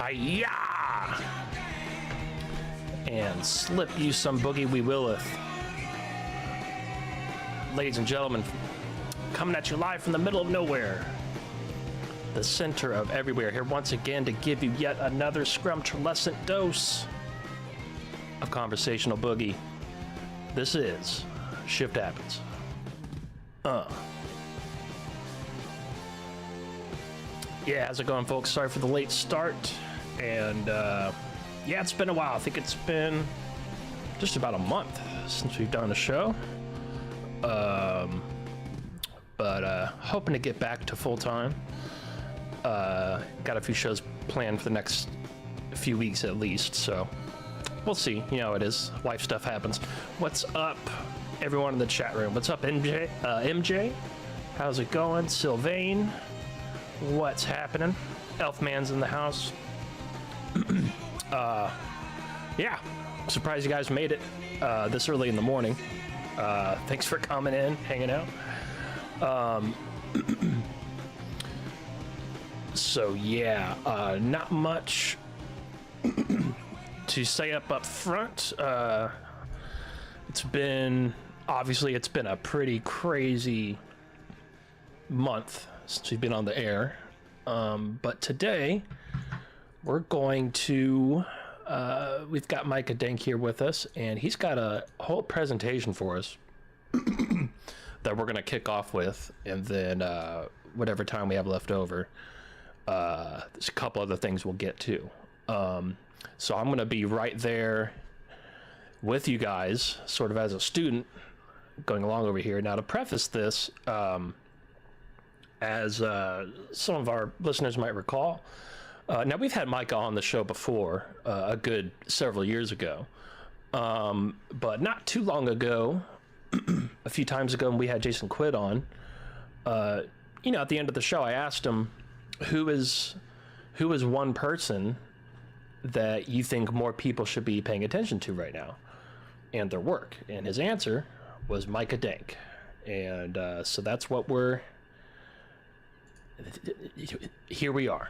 Hiya! And slip you some boogie we willeth. Ladies and gentlemen, coming at you live from the middle of nowhere, the center of everywhere, here once again to give you yet another scrumptious dose of conversational boogie. This is Shift Happens. Yeah, how's it going, folks? Sorry for the late start. And yeah, it's been a while. I think it's been just about a month since we've done a show. But hoping to get back to full time. Got a few shows planned for the next few weeks at least, so we'll see. You know how it is. Life stuff happens. What's up, everyone in the chat room? What's up, MJ? MJ? How's it going? Sylvain? What's happening? Elfman's in the house. Yeah, surprised you guys made it this early in the morning. Thanks for coming in, hanging out. So yeah, not much to say up front. It's been a pretty crazy month since we've been on the air. But today we're going to we've got Micah Dank here with us, and he's got a whole presentation for us that we're going to kick off with, and then whatever time we have left over, there's a couple other things we'll get to. So I'm going to be right there with you guys, sort of as a student going along over here. Now, to preface this, as some of our listeners might recall, now we've had Micah on the show before, a good several years ago, but not too long ago, a few times ago when we had Jason Quid on, you know, at the end of the show, I asked him, who is one person that you think more people should be paying attention to right now and their work? And his answer was Micah Dank. And so that's what here we are.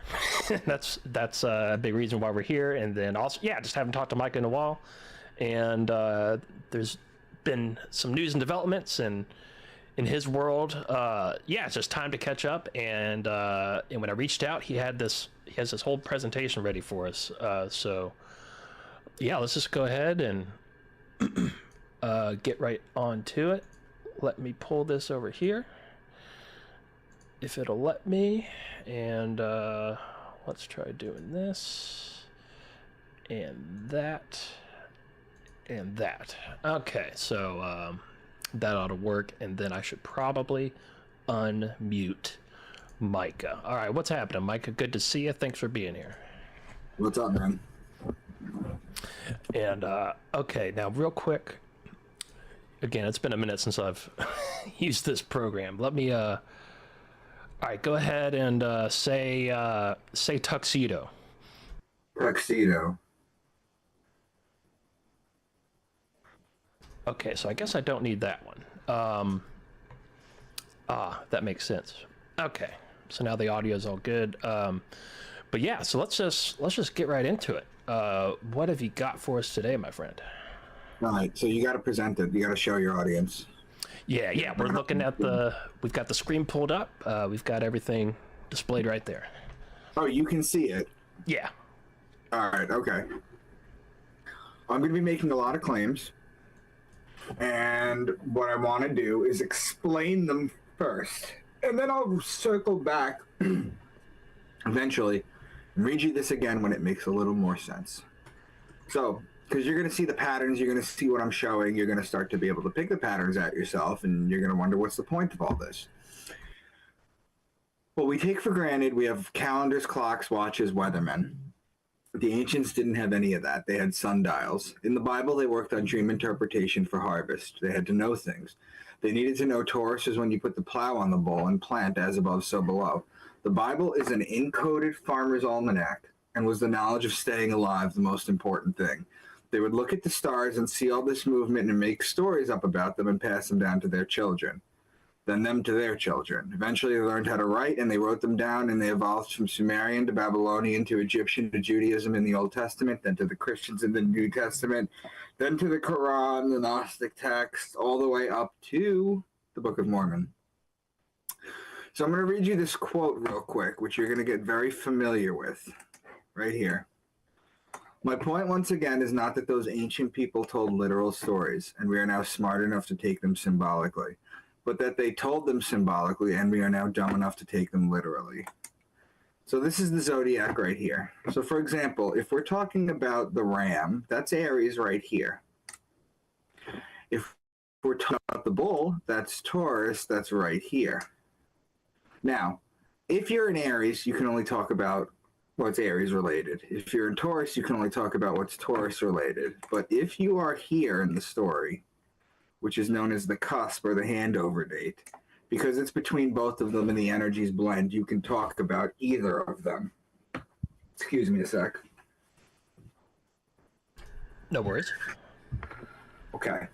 that's a big reason why we're here. And then also, yeah, just haven't talked to Micah in a while. And there's been some news and developments and in his world. Yeah, it's just time to catch up. And when I reached out, he has this whole presentation ready for us. So yeah, let's just go ahead and get right on to it. Let me pull this over here, if it'll let me, and let's try doing this and that and that. Okay, so that ought to work, and then I should probably unmute Micah. All right, what's happening, Micah? Good to see you. Thanks for being here. What's up, man? And okay, now real quick, again, it's been a minute since I've used this program. Let me all right, go ahead and say tuxedo. Tuxedo. Okay, so I guess I don't need that one. That makes sense. Okay, so now the audio is all good. But yeah, so let's just get right into it. What have you got for us today, my friend? All right, so you got to present it. You got to show your audience. Yeah, we're looking at we've got the screen pulled up. We've got everything displayed right there. Oh, you can see it? Yeah. All right, okay. I'm going to be making a lot of claims, and what I want to do is explain them first, and then I'll circle back eventually and read you this again when it makes a little more sense. So, because you're going to see the patterns, you're going to see what I'm showing, you're going to start to be able to pick the patterns out yourself, and you're going to wonder what's the point of all this. Well, we take for granted we have calendars, clocks, watches, weathermen. The ancients didn't have any of that. They had sundials. In the Bible, they worked on dream interpretation for harvest. They had to know things. They needed to know Taurus is when you put the plow on the bowl and plant as above, so below. The Bible is an encoded farmer's almanac, and was the knowledge of staying alive the most important thing. They would look at the stars and see all this movement and make stories up about them and pass them down to their children. then them to their children. Eventually they learned how to write, and they wrote them down, and they evolved from Sumerian to Babylonian to Egyptian to Judaism in the Old Testament, then to the Christians in the New Testament, then to the Quran, the Gnostic text, all the way up to the Book of Mormon. So I'm going to read you this quote real quick, which you're going to get very familiar with right here. My point, once again, is not that those ancient people told literal stories, and we are now smart enough to take them symbolically, but that they told them symbolically, and we are now dumb enough to take them literally. So this is the zodiac right here. So, for example, if we're talking about the ram, that's Aries right here. If we're talking about the bull, that's Taurus, that's right here. Now, if you're in Aries, you can only talk about what's Aries related. If you're in Taurus, you can only talk about what's Taurus related. But if you are here in the story, which is known as the cusp or the handover date, because it's between both of them and the energies blend, you can talk about either of them. Excuse me a sec. No worries. Okay.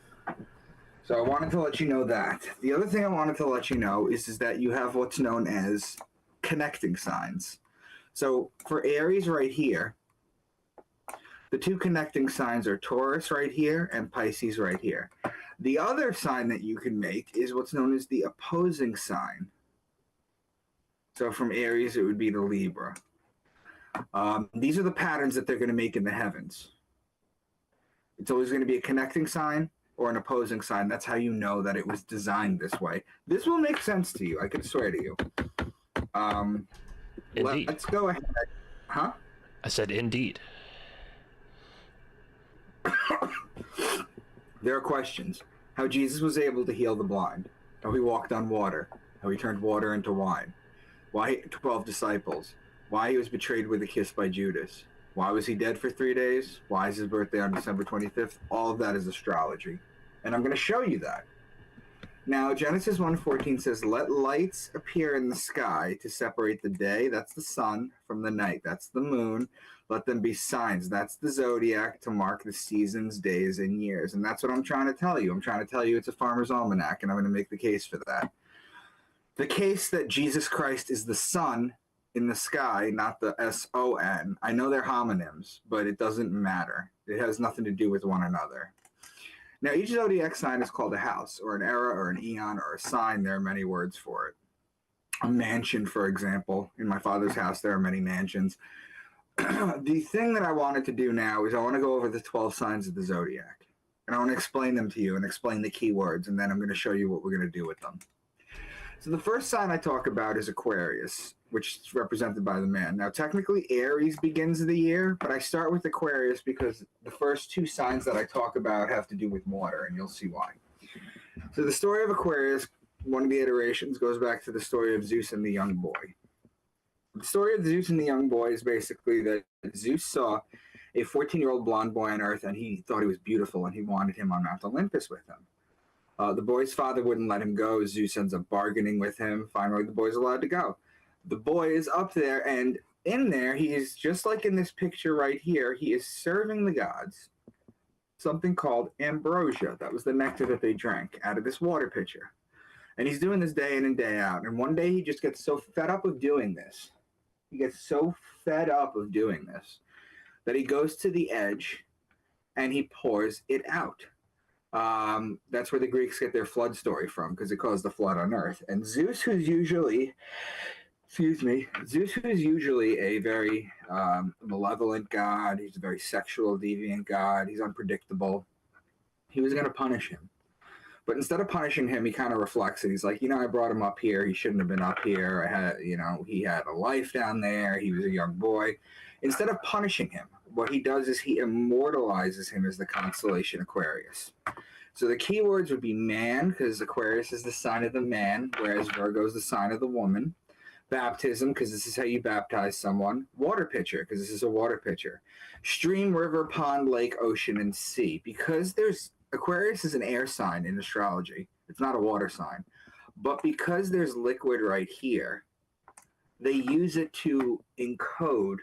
So I wanted to let you know that. The other thing I wanted to let you know is that you have what's known as connecting signs. So for Aries right here, the two connecting signs are Taurus right here and Pisces right here. The other sign that you can make is what's known as the opposing sign. So from Aries, it would be the Libra. These are the patterns that they're going to make in the heavens. It's always going to be a connecting sign or an opposing sign. That's how you know that it was designed this way. This will make sense to you, I can swear to you. Indeed. Let's go ahead. Huh? I said indeed. There are questions. How Jesus was able to heal the blind. How he walked on water. How he turned water into wine. Why 12 disciples. Why he was betrayed with a kiss by Judas. Why was he dead for 3 days? Why is his birthday on December 25th? All of that is astrology. And I'm going to show you that. Now, Genesis 1:14 says, let lights appear in the sky to separate the day, that's the sun, from the night, that's the moon. Let them be signs, that's the zodiac, to mark the seasons, days, and years. And that's what I'm trying to tell you. I'm trying to tell you it's a farmer's almanac, and I'm going to make the case for that. The case that Jesus Christ is the sun in the sky, not the S-O-N. I know they're homonyms, but it doesn't matter. It has nothing to do with one another. Now, each zodiac sign is called a house, or an era, or an eon, or a sign. There are many words for it. A mansion, for example. In my father's house, there are many mansions. The thing that I wanted to do now is I want to go over the 12 signs of the zodiac. And I want to explain them to you and explain the key words, and then I'm going to show you what we're going to do with them. So the first sign I talk about is Aquarius, which is represented by the man. Now, technically, Aries begins the year, but I start with Aquarius because the first two signs that I talk about have to do with water, and you'll see why. So the story of Aquarius, one of the iterations, goes back to the story of Zeus and the young boy. The story of Zeus and the young boy is basically that Zeus saw a 14-year-old blonde boy on Earth, and he thought he was beautiful, and he wanted him on Mount Olympus with him. The boy's father wouldn't let him go. Zeus ends up bargaining with him. Finally, the boy's allowed to go. The boy is up there, and in there, he is just like in this picture right here. He is serving the gods something called ambrosia. That was the nectar that they drank out of this water pitcher. And he's doing this day in and day out. And one day, he just gets so fed up of doing this. He gets so fed up of doing this that he goes to the edge, and he pours it out. That's where the Greeks get their flood story from, because it caused the flood on Earth. And Zeus, who's usually a very malevolent god, he's a very sexual, deviant god, he's unpredictable, he was going to punish him. But instead of punishing him, he kind of reflects and he's like, I brought him up here, he shouldn't have been up here, he had a life down there, he was a young boy. Instead of punishing him, what he does is he immortalizes him as the constellation Aquarius. So the key words would be man, because Aquarius is the sign of the man, whereas Virgo is the sign of the woman. Baptism, because this is how you baptize someone. Water pitcher, because this is a water pitcher. Stream, river, pond, lake, ocean, and sea. Because Aquarius is an air sign in astrology. It's not a water sign. But because there's liquid right here, they use it to encode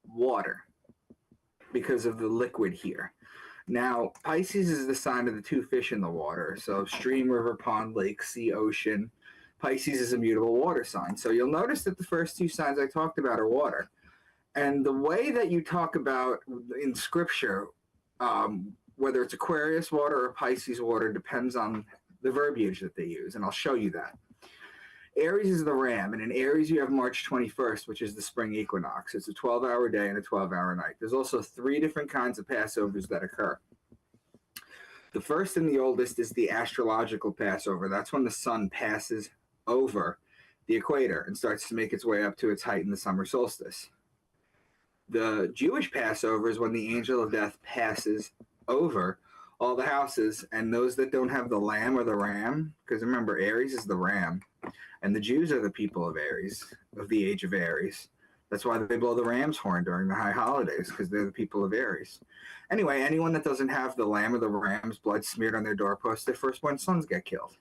water because of the liquid here. Now, Pisces is the sign of the two fish in the water. So stream, river, pond, lake, sea, ocean. Pisces is a mutable water sign. So you'll notice that the first two signs I talked about are water. And the way that you talk about in scripture, whether it's Aquarius water or Pisces water, depends on the verbiage that they use. And I'll show you that. Aries is the ram, and in Aries you have March 21st, which is the spring equinox. It's a 12-hour day and a 12-hour night. There's also 3 different kinds of Passovers that occur. The first and the oldest is the astrological Passover. That's when the sun passes over the equator and starts to make its way up to its height in the summer solstice. The Jewish Passover is when the angel of death passes over all the houses, and those that don't have the lamb or the ram, because remember, Aries is the ram, and the Jews are the people of Aries, of the age of Aries. That's why they blow the ram's horn during the high holidays, because they're the people of Aries. Anyway, anyone that doesn't have the lamb or the ram's blood smeared on their doorpost, their firstborn sons get killed.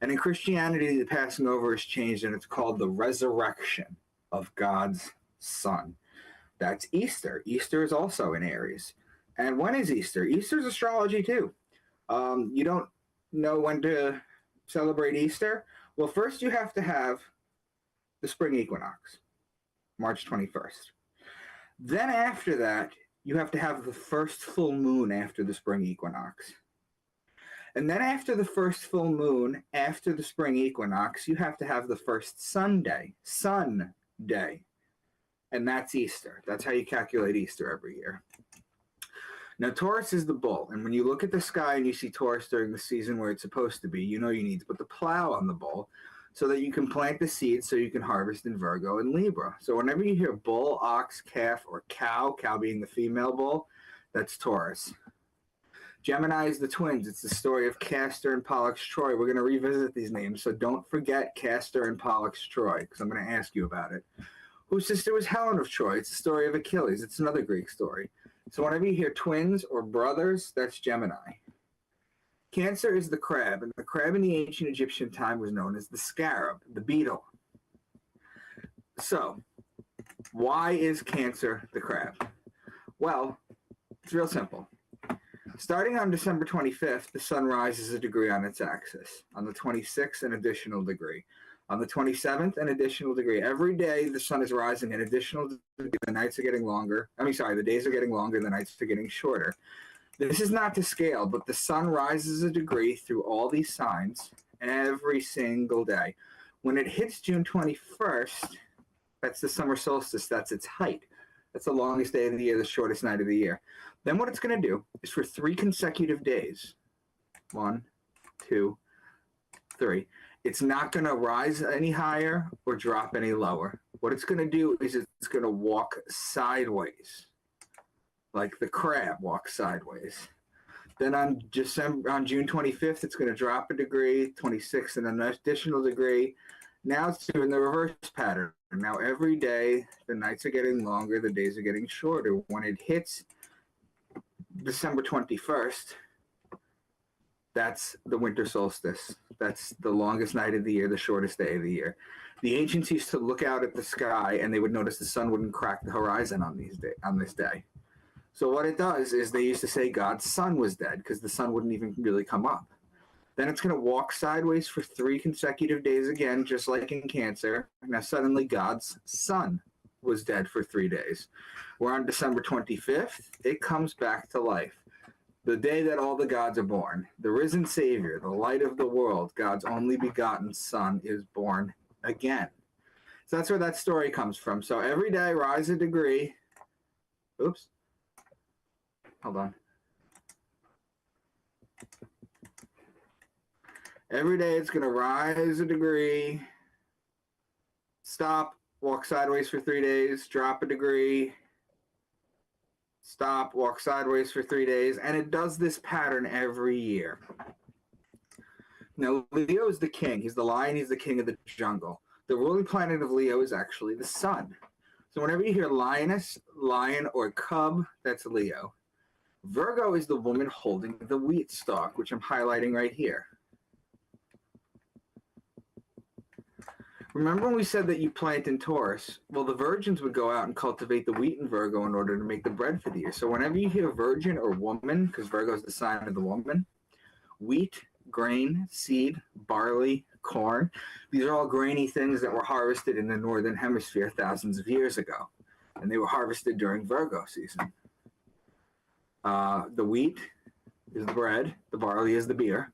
And in Christianity, the passing over is changed, and it's called the resurrection of God's Son. That's Easter. Easter is also in Aries. And when is Easter? Easter is astrology too. You don't know when to celebrate Easter? Well, first you have to have the spring equinox, March 21st. Then after that, you have to have the first full moon after the spring equinox. And then after the first full moon, after the spring equinox, you have to have the first sun day. And that's Easter. That's how you calculate Easter every year. Now, Taurus is the bull. And when you look at the sky and you see Taurus during the season where it's supposed to be, you know you need to put the plow on the bull so that you can plant the seeds so you can harvest in Virgo and Libra. So whenever you hear bull, ox, calf, or cow being the female bull, that's Taurus. Gemini is the twins. It's the story of Castor and Pollux Troy. We're going to revisit these names, so don't forget Castor and Pollux Troy, because I'm going to ask you about it. Whose sister was Helen of Troy? It's the story of Achilles. It's another Greek story. So whenever you hear twins or brothers, that's Gemini. Cancer is the crab, and the crab in the ancient Egyptian time was known as the scarab, the beetle. So, why is Cancer the crab? Well, it's real simple. Starting on December 25th, the sun rises a degree on its axis. On the 26th, an additional degree. On the 27th, an additional degree. Every day, the sun is rising an additional degree. The nights are getting longer. The days are getting longer. The nights are getting shorter. This is not to scale, but the sun rises a degree through all these signs every single day. When it hits June 21st, that's the summer solstice. That's its height. That's the longest day of the year, the shortest night of the year. Then what it's going to do is for 3 consecutive days, 1, 2, 3, it's not going to rise any higher or drop any lower. What it's going to do is it's going to walk sideways, like the crab walks sideways. Then on June 25th, it's going to drop a degree, 26th, and an additional degree. Now it's doing the reverse pattern. Now every day, the nights are getting longer, the days are getting shorter. When it hits December 21st, that's the winter solstice. That's the longest night of the year, the shortest day of the year. The ancients used to look out at the sky and they would notice the sun wouldn't crack the horizon on this day. So what it does is they used to say God's sun was dead because the sun wouldn't even really come up. Then it's going to walk sideways for 3 consecutive days again, just like in Cancer. Now suddenly God's sun was dead for 3 days. We're on December 25th. It comes back to life. The day that all the gods are born. The risen Savior, the light of the world, God's only begotten Son is born again. So that's where that story comes from. So every day, rise a degree. Oops. Hold on. Every day it's going to rise a degree, stop, walk sideways for 3 days, drop a degree, stop, walk sideways for 3 days, and it does this pattern every year. Now, Leo is the king. He's the lion. He's the king of the jungle. The ruling planet of Leo is actually the sun. So whenever you hear lioness, lion, or cub, that's Leo. Virgo is the woman holding the wheat stalk, which I'm highlighting right here. Remember when we said that you plant in Taurus? Well, the virgins would go out and cultivate the wheat in Virgo in order to make the bread for the year. So whenever you hear virgin or woman, because Virgo is the sign of the woman, wheat, grain, seed, barley, corn, these are all grainy things that were harvested in the northern hemisphere thousands of years ago. And they were harvested during Virgo season. The wheat is the bread, the barley is the beer.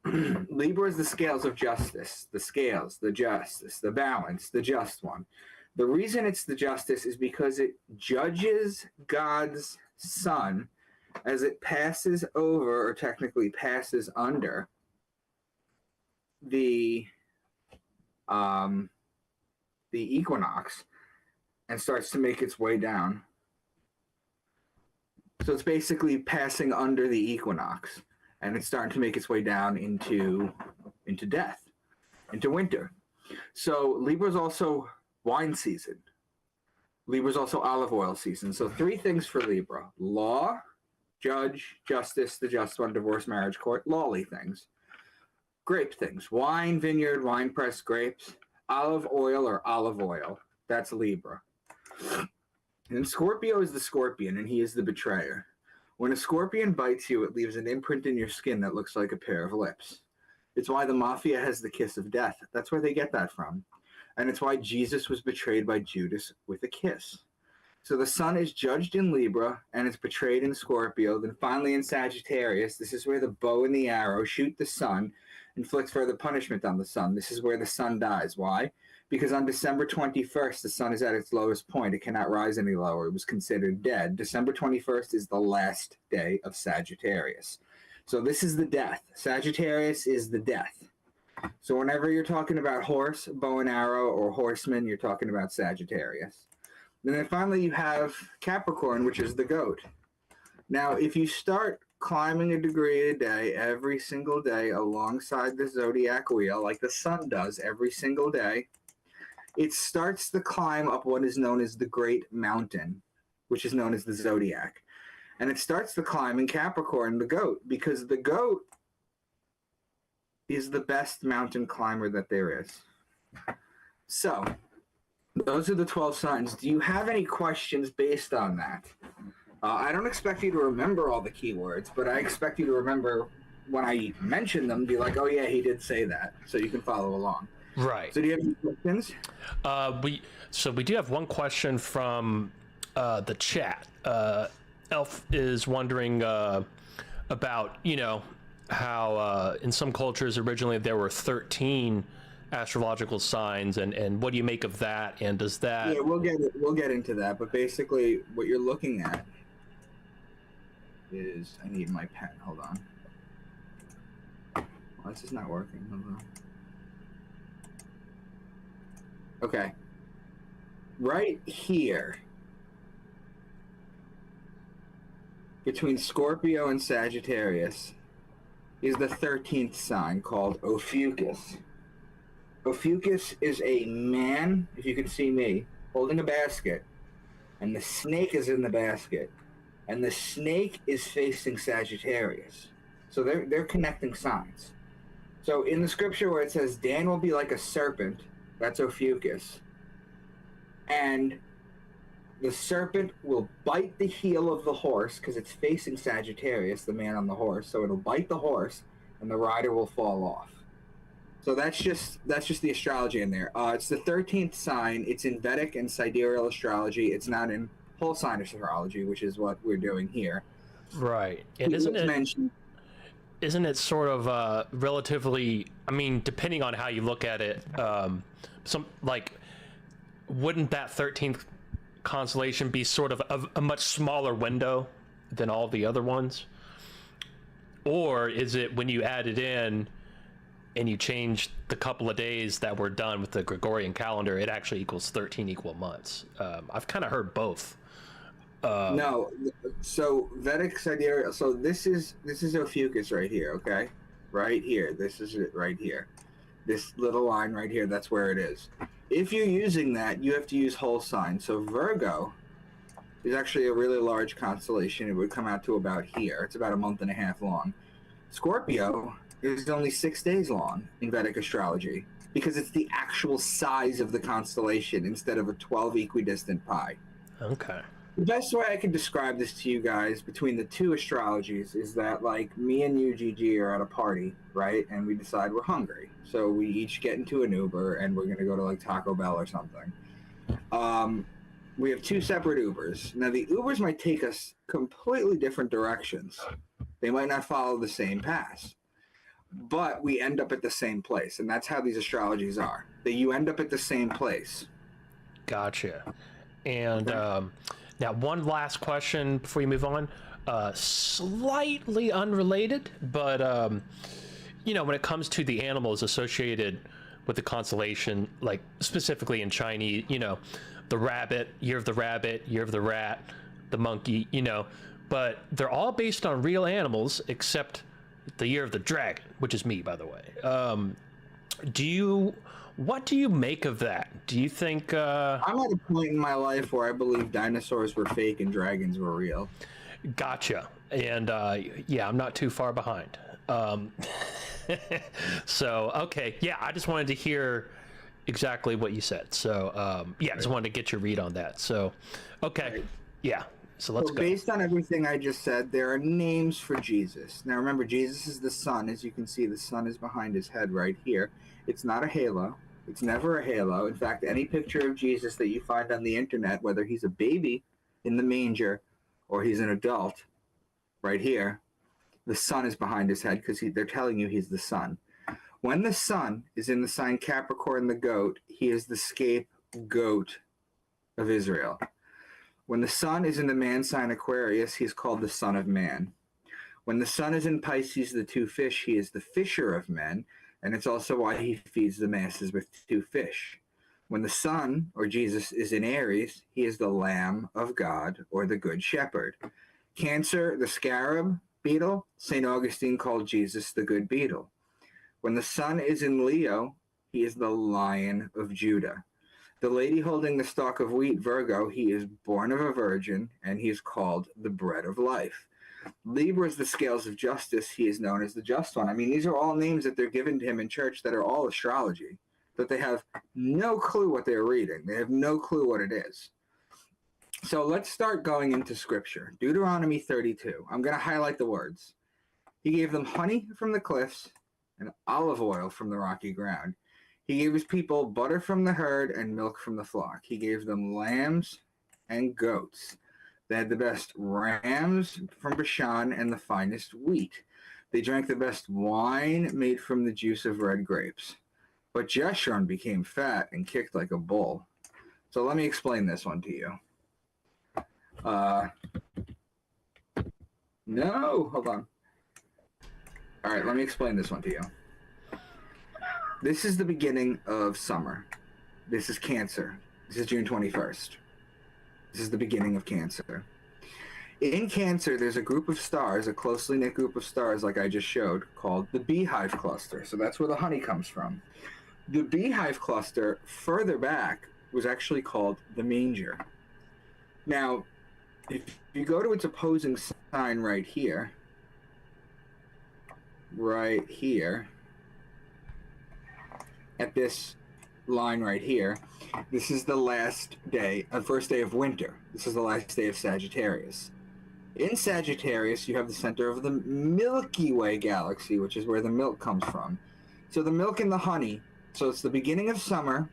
Libra is the scales of justice, the scales, the justice, the balance, the just one. The reason it's the justice is because it judges God's sun as it passes over, or technically passes under, the equinox and starts to make its way down. So it's basically passing under the equinox. And it's starting to make its way down into death, into winter. So Libra is also wine season. Libra is also olive oil season. So 3 things for Libra: law, judge, justice, the just one, divorce, marriage, court, lawly things. Grape things: wine, vineyard, wine press, grapes, olive oil or olive oil. That's Libra. And Scorpio is the scorpion, and he is the betrayer. When a scorpion bites you, it leaves an imprint in your skin that looks like a pair of lips. It's why the mafia has the kiss of death. That's where they get that from. And it's why Jesus was betrayed by Judas with a kiss. So the sun is judged in Libra, and it's betrayed in Scorpio. Then finally in Sagittarius, this is where the bow and the arrow shoot the sun, inflict further punishment on the sun. This is where the sun dies. Why? Because on December 21st, the sun is at its lowest point. It cannot rise any lower. It was considered dead. December 21st is the last day of Sagittarius. So this is the death. Sagittarius is the death. So whenever you're talking about horse, bow and arrow, or horseman, you're talking about Sagittarius. And then finally you have Capricorn, which is the goat. Now, if you start climbing a degree a day, every single day, alongside the zodiac wheel, like the sun does every single day, it starts the climb up what is known as the Great Mountain, which is known as the zodiac. And it starts the climb in Capricorn, the goat, because the goat is the best mountain climber that there is. So, those are the 12 signs. Do you have any questions based on that? I don't expect you to remember all the keywords, but I expect you to remember when I mention them, be like, oh yeah, he did say that, so you can follow along. Right. So do you have any questions? We do have one question from the chat. Elf is wondering about, how in some cultures originally there were 13 astrological signs, and what do you make of that? And does that... Yeah, we'll get into that. But basically, what you're looking at is... I need my pen. Hold on. Well, this is not working. Hold on. Okay. Right here, between Scorpio and Sagittarius, is the 13th sign called Ophiuchus. Ophiuchus is a man, if you can see me, holding a basket, and the snake is in the basket, and the snake is facing Sagittarius. So they're connecting signs. So in the scripture where it says, Dan will be like a serpent, that's Ophiuchus. And the serpent will bite the heel of the horse because it's facing Sagittarius, the man on the horse. So it'll bite the horse, and the rider will fall off. So that's just the astrology in there. It's the 13th sign. It's in Vedic and sidereal astrology. It's not in whole sign astrology, which is what we're doing here. Right. And isn't it sort of relatively, I mean, depending on how you look at it, wouldn't that 13th constellation be sort of a much smaller window than all the other ones? Or is it when you add it in and you change the couple of days that were done with the Gregorian calendar, it actually equals 13 equal months? I've kind of heard both. No, so Vedic sidereal. So this is Ophiuchus right here. Okay, right here. This is it right here. This little line right here. That's where it is. If you're using that, you have to use whole sign. So Virgo is actually a really large constellation. It would come out to about here. It's about a month and a half long. Scorpio is only 6 days long in Vedic astrology because it's the actual size of the constellation instead of a 12 equidistant pie. Okay. The best way I can describe this to you guys between the two astrologies is that, like, me and you, Gigi, are at a party, right? And we decide we're hungry. So we each get into an Uber and we're going to go to, like, Taco Bell or something. We have two separate Ubers. Now, the Ubers might take us completely different directions. They might not follow the same path. But we end up at the same place. And that's how these astrologies are. That you end up at the same place. Gotcha. And now one last question before you move on. Slightly unrelated, but you know, when it comes to the animals associated with the constellation, like specifically in Chinese, you know, the rabbit, year of the rabbit, year of the rat, the monkey, you know, but they're all based on real animals except the year of the dragon, which is me, by the way. What do you make of that? Do you think I'm at a point in my life where I believe dinosaurs were fake and dragons were real. Gotcha. And yeah, I'm not too far behind. So okay, yeah, I just wanted to hear exactly what you said. So yeah, I just wanted to get your read on that. So okay, Right. yeah, so let's So go. based on everything I just said, there are names for Jesus. Now remember, Jesus is the sun. As you can see, the sun is behind his head right here. It's not a halo. It's never a halo. In fact, any picture of Jesus that you find on the internet, whether he's a baby in the manger or he's an adult, right here, the sun is behind his head because they're telling you he's the sun. When the sun is in the sign Capricorn, the goat, he is the scapegoat of Israel. When the sun is in the man sign Aquarius, he is called the Son of Man. When the sun is in Pisces, the two fish, he is the fisher of men, and it's also why he feeds the masses with two fish. When the sun, or Jesus, is in Aries, he is the Lamb of God, or the Good Shepherd. Cancer, the scarab beetle, St. Augustine called Jesus the Good Beetle. When the sun is in Leo, he is the Lion of Judah. The lady holding the stalk of wheat, Virgo, he is born of a virgin, and he is called the bread of life. Libra is the scales of justice. He is known as the just one. I mean, these are all names that they're given to him in church that are all astrology, that they have no clue what they're reading. They have no clue what it is. So let's start going into scripture. Deuteronomy 32. I'm going to highlight the words. He gave them honey from the cliffs and olive oil from the rocky ground. He gave his people butter from the herd and milk from the flock. He gave them lambs and goats. They had the best rams from Bashan and the finest wheat. They drank the best wine made from the juice of red grapes. But Jeshurun became fat and kicked like a bull. So let me explain this one to you. No, hold on. All right, let me explain this one to you. This is the beginning of summer. This is Cancer. This is June 21st. This is the beginning of Cancer. In Cancer, there's a group of stars, a closely knit group of stars like I just showed, called the Beehive Cluster. So that's where the honey comes from. The Beehive Cluster, further back, was actually called the Manger. Now, if you go to its opposing sign right here, at this line right here, this is the last day, first day of winter. This is the last day of Sagittarius. In Sagittarius, you have the center of the Milky Way galaxy, which is where the milk comes from. So the milk and the honey, so it's the beginning of summer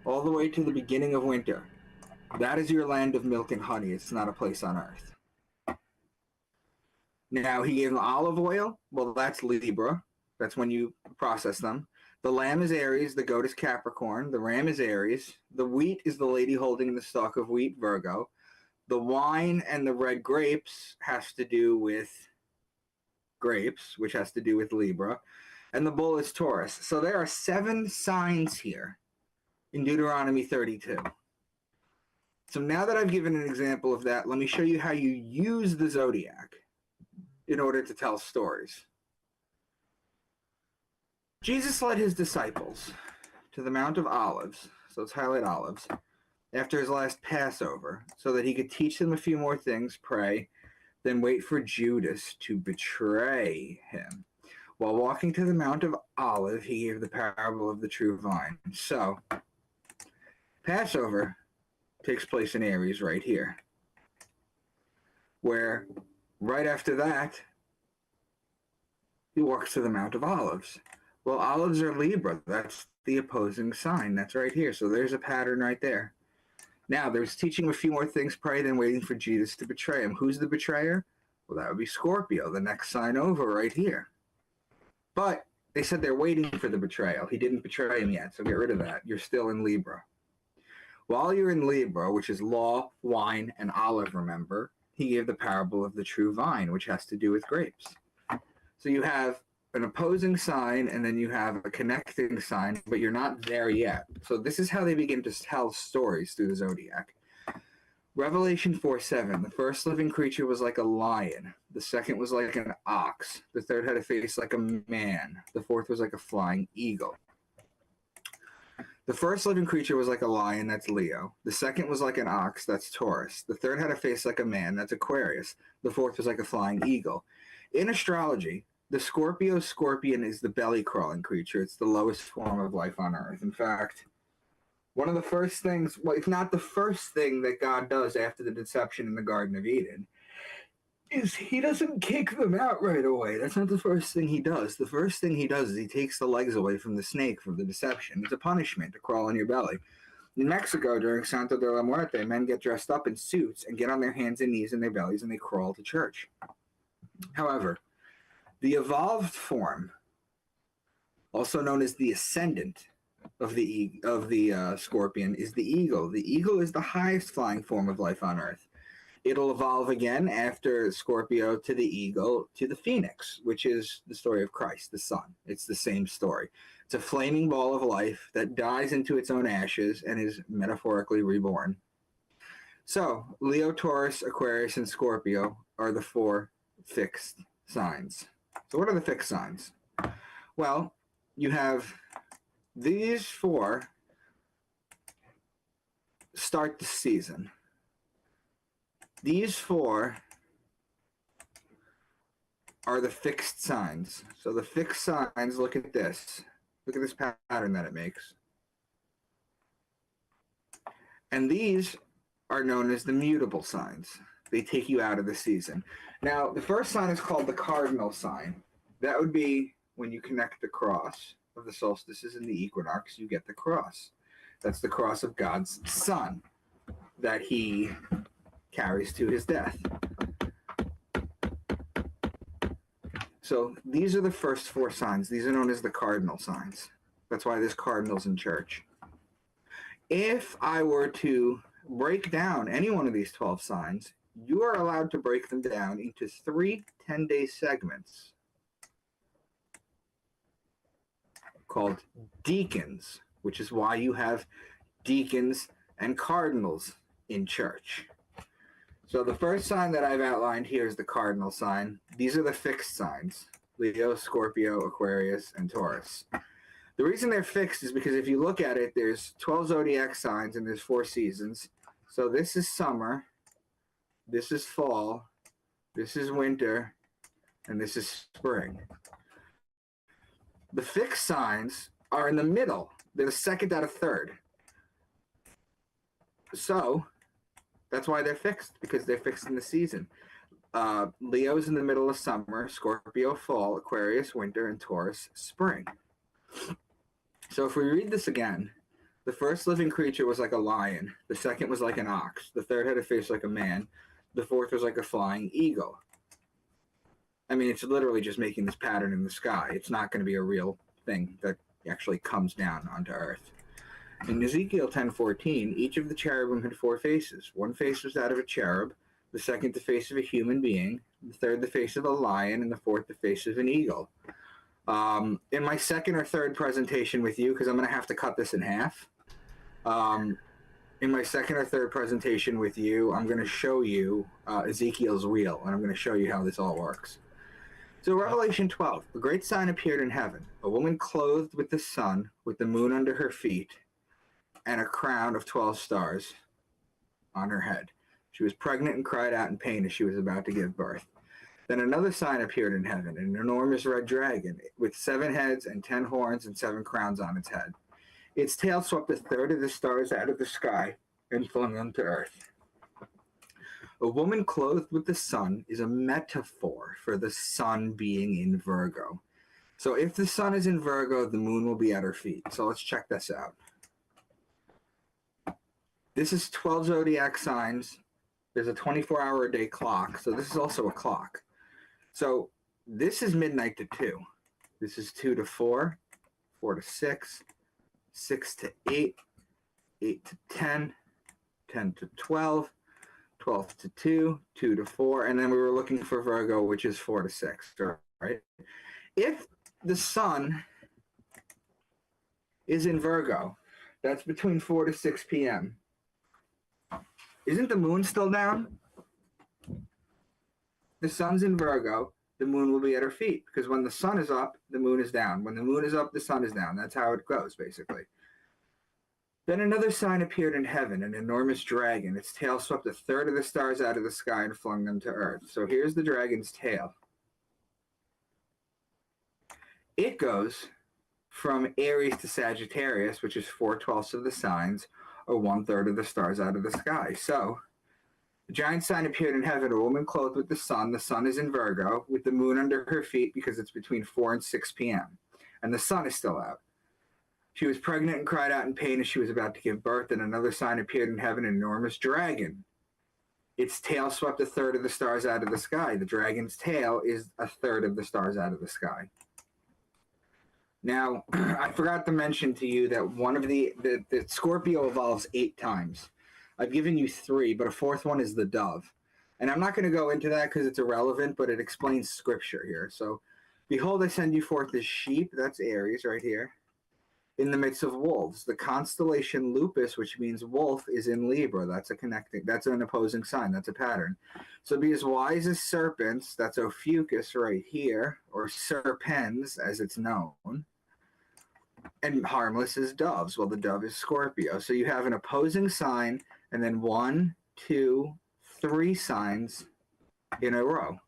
all the way to the beginning of winter. That is your land of milk and honey. It's not a place on earth. Now, he gave them olive oil. Well, that's Libra. That's when you process them. The lamb is Aries. The goat is Capricorn. The ram is Aries. The wheat is the lady holding the stalk of wheat, Virgo. The wine and the red grapes has to do with grapes, which has to do with Libra. And the bull is Taurus. So there are 7 signs here in Deuteronomy 32. So now that I've given an example of that, let me show you how you use the zodiac in order to tell stories. Jesus led his disciples to the Mount of Olives, so let's highlight olives, after his last Passover, so that he could teach them a few more things, pray, then wait for Judas to betray him. While walking to the Mount of Olives, he gave the parable of the true vine. So, Passover takes place in Aries right here, where right after that, he walks to the Mount of Olives. Well, olives are Libra. That's the opposing sign. That's right here. So there's a pattern right there. Now, there's teaching a few more things, pray, then waiting for Jesus to betray him. Who's the betrayer? Well, that would be Scorpio, the next sign over right here. But they said they're waiting for the betrayal. He didn't betray him yet, so get rid of that. You're still in Libra. While you're in Libra, which is law, wine, and olive, remember, he gave the parable of the true vine, which has to do with grapes. So you have an opposing sign, and then you have a connecting sign, but you're not there yet. So this is how they begin to tell stories through the zodiac. Revelation 4:7, the first living creature was like a lion. The second was like an ox. The third had a face like a man. The fourth was like a flying eagle. The first living creature was like a lion, that's Leo. The second was like an ox, that's Taurus. The third had a face like a man, that's Aquarius. The fourth was like a flying eagle. In astrology, the scorpion is the belly-crawling creature. It's the lowest form of life on Earth. In fact, one of the first things, well, if not the first thing that God does after the deception in the Garden of Eden, is he doesn't kick them out right away. That's not the first thing he does. The first thing he does is he takes the legs away from the snake, from the deception. It's a punishment to crawl on your belly. In Mexico, during Santo de la Muerte, men get dressed up in suits and get on their hands and knees and their bellies and they crawl to church. However, the evolved form, also known as the ascendant of the scorpion, is the eagle. The eagle is the highest flying form of life on Earth. It'll evolve again after Scorpio to the eagle to the phoenix, which is the story of Christ, the Son. It's the same story. It's a flaming ball of life that dies into its own ashes and is metaphorically reborn. So, Leo, Taurus, Aquarius, and Scorpio are the four fixed signs. So what are the fixed signs? Well, you have these four start the season. These four are the fixed signs. So the fixed signs, look at this. Look at this pattern that it makes. And these are known as the mutable signs. They take you out of the season. Now, the first sign is called the cardinal sign. That would be when you connect the cross of the solstices and the equinox, you get the cross. That's the cross of God's Son that he carries to his death. So these are the first four signs. These are known as the cardinal signs. That's why there's cardinals in church. If I were to break down any one of these 12 signs, you are allowed to break them down into 3 10-day segments called deacons, which is why you have deacons and cardinals in church. So the first sign that I've outlined here is the cardinal sign. These are the fixed signs: Leo, Scorpio, Aquarius, and Taurus. The reason they're fixed is because if you look at it, there's 12 zodiac signs and there's 4 seasons. So this is summer, this is fall, this is winter, and this is spring. The fixed signs are in the middle. They're the second out of third. So that's why they're fixed, because they're fixed in the season. Leo's in the middle of summer, Scorpio fall, Aquarius winter, and Taurus spring. So if we read this again, the first living creature was like a lion. The second was like an ox. The third had a face like a man. The fourth was like a flying eagle. I mean, it's literally just making this pattern in the sky. It's not going to be a real thing that actually comes down onto Earth. In Ezekiel 10:14, each of the cherubim had 4 faces. One face was that of a cherub, the second the face of a human being, the third the face of a lion, and the fourth the face of an eagle. In my second or third presentation with you, because I'm going to have to cut this in half, in my second or third presentation with you, I'm going to show you Ezekiel's wheel, and I'm going to show you how this all works. So Revelation 12, a great sign appeared in heaven, a woman clothed with the sun, with the moon under her feet, and a crown of 12 stars on her head. She was pregnant and cried out in pain as she was about to give birth. Then another sign appeared in heaven, an enormous red dragon with 7 heads and 10 horns and 7 crowns on its head. Its tail swept a third of the stars out of the sky and flung them to earth. A woman clothed with the sun is a metaphor for the sun being in Virgo. So if the sun is in Virgo, the moon will be at her feet. So let's check this out. This is 12 zodiac signs. There's a 24-hour-a-day clock. So this is also a clock. So this is midnight to 2. This is 2 to 4, 4 to 6, 6 to 8, 8 to 10, 10 to 12, 12 to 2, 2 to 4, and then we were looking for Virgo, which is 4 to 6, right? If the sun is in Virgo, that's between 4 to 6 p.m. Isn't the moon still down? The sun's in Virgo, the moon will be at her feet, because when the sun is up, the moon is down. When the moon is up, the sun is down. That's how it goes, basically. Then another sign appeared in heaven, an enormous dragon. Its tail swept a third of the stars out of the sky and flung them to earth. So here's the dragon's tail. It goes from Aries to Sagittarius, which is 4/12 of the signs, or 1/3 of the stars out of the sky. So the giant sign appeared in heaven, a woman clothed with the sun. The sun is in Virgo, with the moon under her feet because it's between 4 and 6 p.m. And the sun is still out. She was pregnant and cried out in pain as she was about to give birth, and another sign appeared in heaven, an enormous dragon. Its tail swept a third of the stars out of the sky. The dragon's tail is a third of the stars out of the sky. Now, I forgot to mention to you that one of the Scorpio evolves 8 times. I've given you 3, but a 4th one is the dove. And I'm not going to go into that because it's irrelevant, but it explains scripture here. So, behold, I send you forth as sheep. That's Aries right here. In the midst of wolves. The constellation Lupus, which means wolf, is in Libra. That's an opposing sign. That's a pattern. So be as wise as serpents. That's Ophiuchus right here, or serpens as it's known. And harmless as doves. Well, the dove is Scorpio. So you have an opposing sign, and then 1, 2, 3 signs in a row.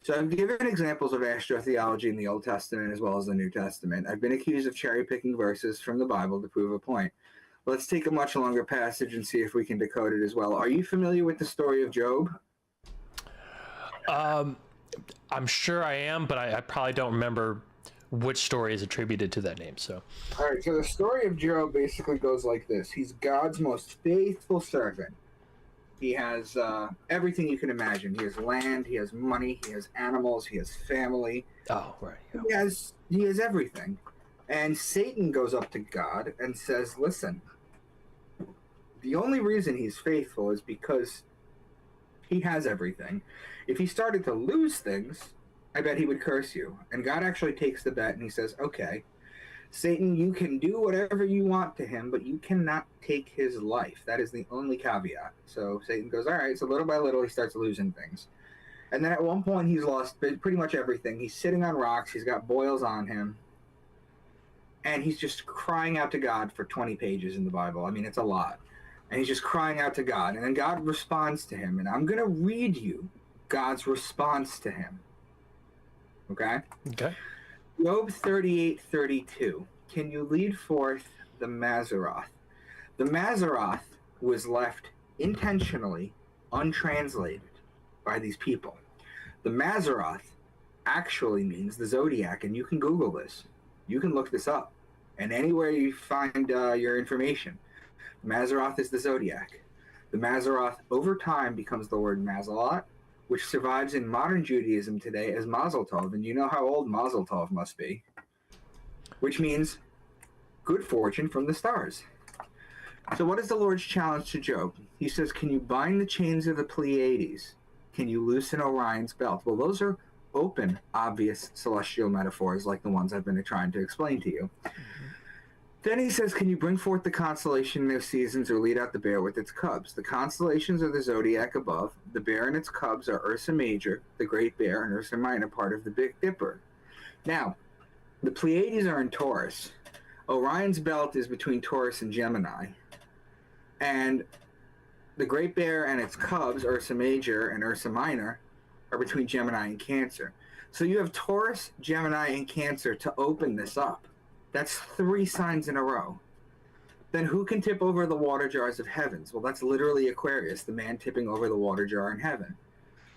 So I've given examples of astrotheology in the Old Testament as well as the New Testament. I've been accused of cherry-picking verses from the Bible to prove a point. Let's take a much longer passage and see if we can decode it as well. Are you familiar with the story of Job? I'm sure I am, but I probably don't remember which story is attributed to that name. So, all right. So the story of Job basically goes like this: he's God's most faithful servant. He has everything you can imagine. He has land, he has money, he has animals, he has family. Oh, right. Yeah. He has everything. And Satan goes up to God and says, listen, the only reason he's faithful is because he has everything. If he started to lose things, I bet he would curse you. And God actually takes the bet and he says, okay, Satan, you can do whatever you want to him, but you cannot take his life. That is the only caveat. So Satan goes, all right, so little by little he starts losing things. And then at one point he's lost pretty much everything. He's sitting on rocks, he's got boils on him, and he's just crying out to God for 20 pages in the Bible. I mean, it's a lot. And he's just crying out to God, and then God responds to him. And I'm going to read you God's response to him. Okay? Okay. Job 38:32. Can you lead forth the Mazzaroth? The Mazzaroth was left intentionally untranslated by these people. The Mazzaroth actually means the zodiac, and you can Google this. You can look this up. And anywhere you find your information, Mazzaroth is the zodiac. The Mazzaroth over time becomes the word Mazalot, which survives in modern Judaism today as Mazel Tov, and you know how old Mazel Tov must be, which means good fortune from the stars. So what is the Lord's challenge to Job? He says, can you bind the chains of the Pleiades? Can you loosen Orion's belt? Well, those are open, obvious celestial metaphors like the ones I've been trying to explain to you. Mm-hmm. Then he says, can you bring forth the constellation in their seasons or lead out the bear with its cubs? The constellations are the zodiac above. The bear and its cubs are Ursa Major, the Great Bear, and Ursa Minor, part of the Big Dipper. Now, the Pleiades are in Taurus. Orion's belt is between Taurus and Gemini. And the Great Bear and its cubs, Ursa Major and Ursa Minor, are between Gemini and Cancer. So you have Taurus, Gemini, and Cancer to open this up. That's 3 signs in a row. Then who can tip over the water jars of heavens? Well, that's literally Aquarius, the man tipping over the water jar in heaven.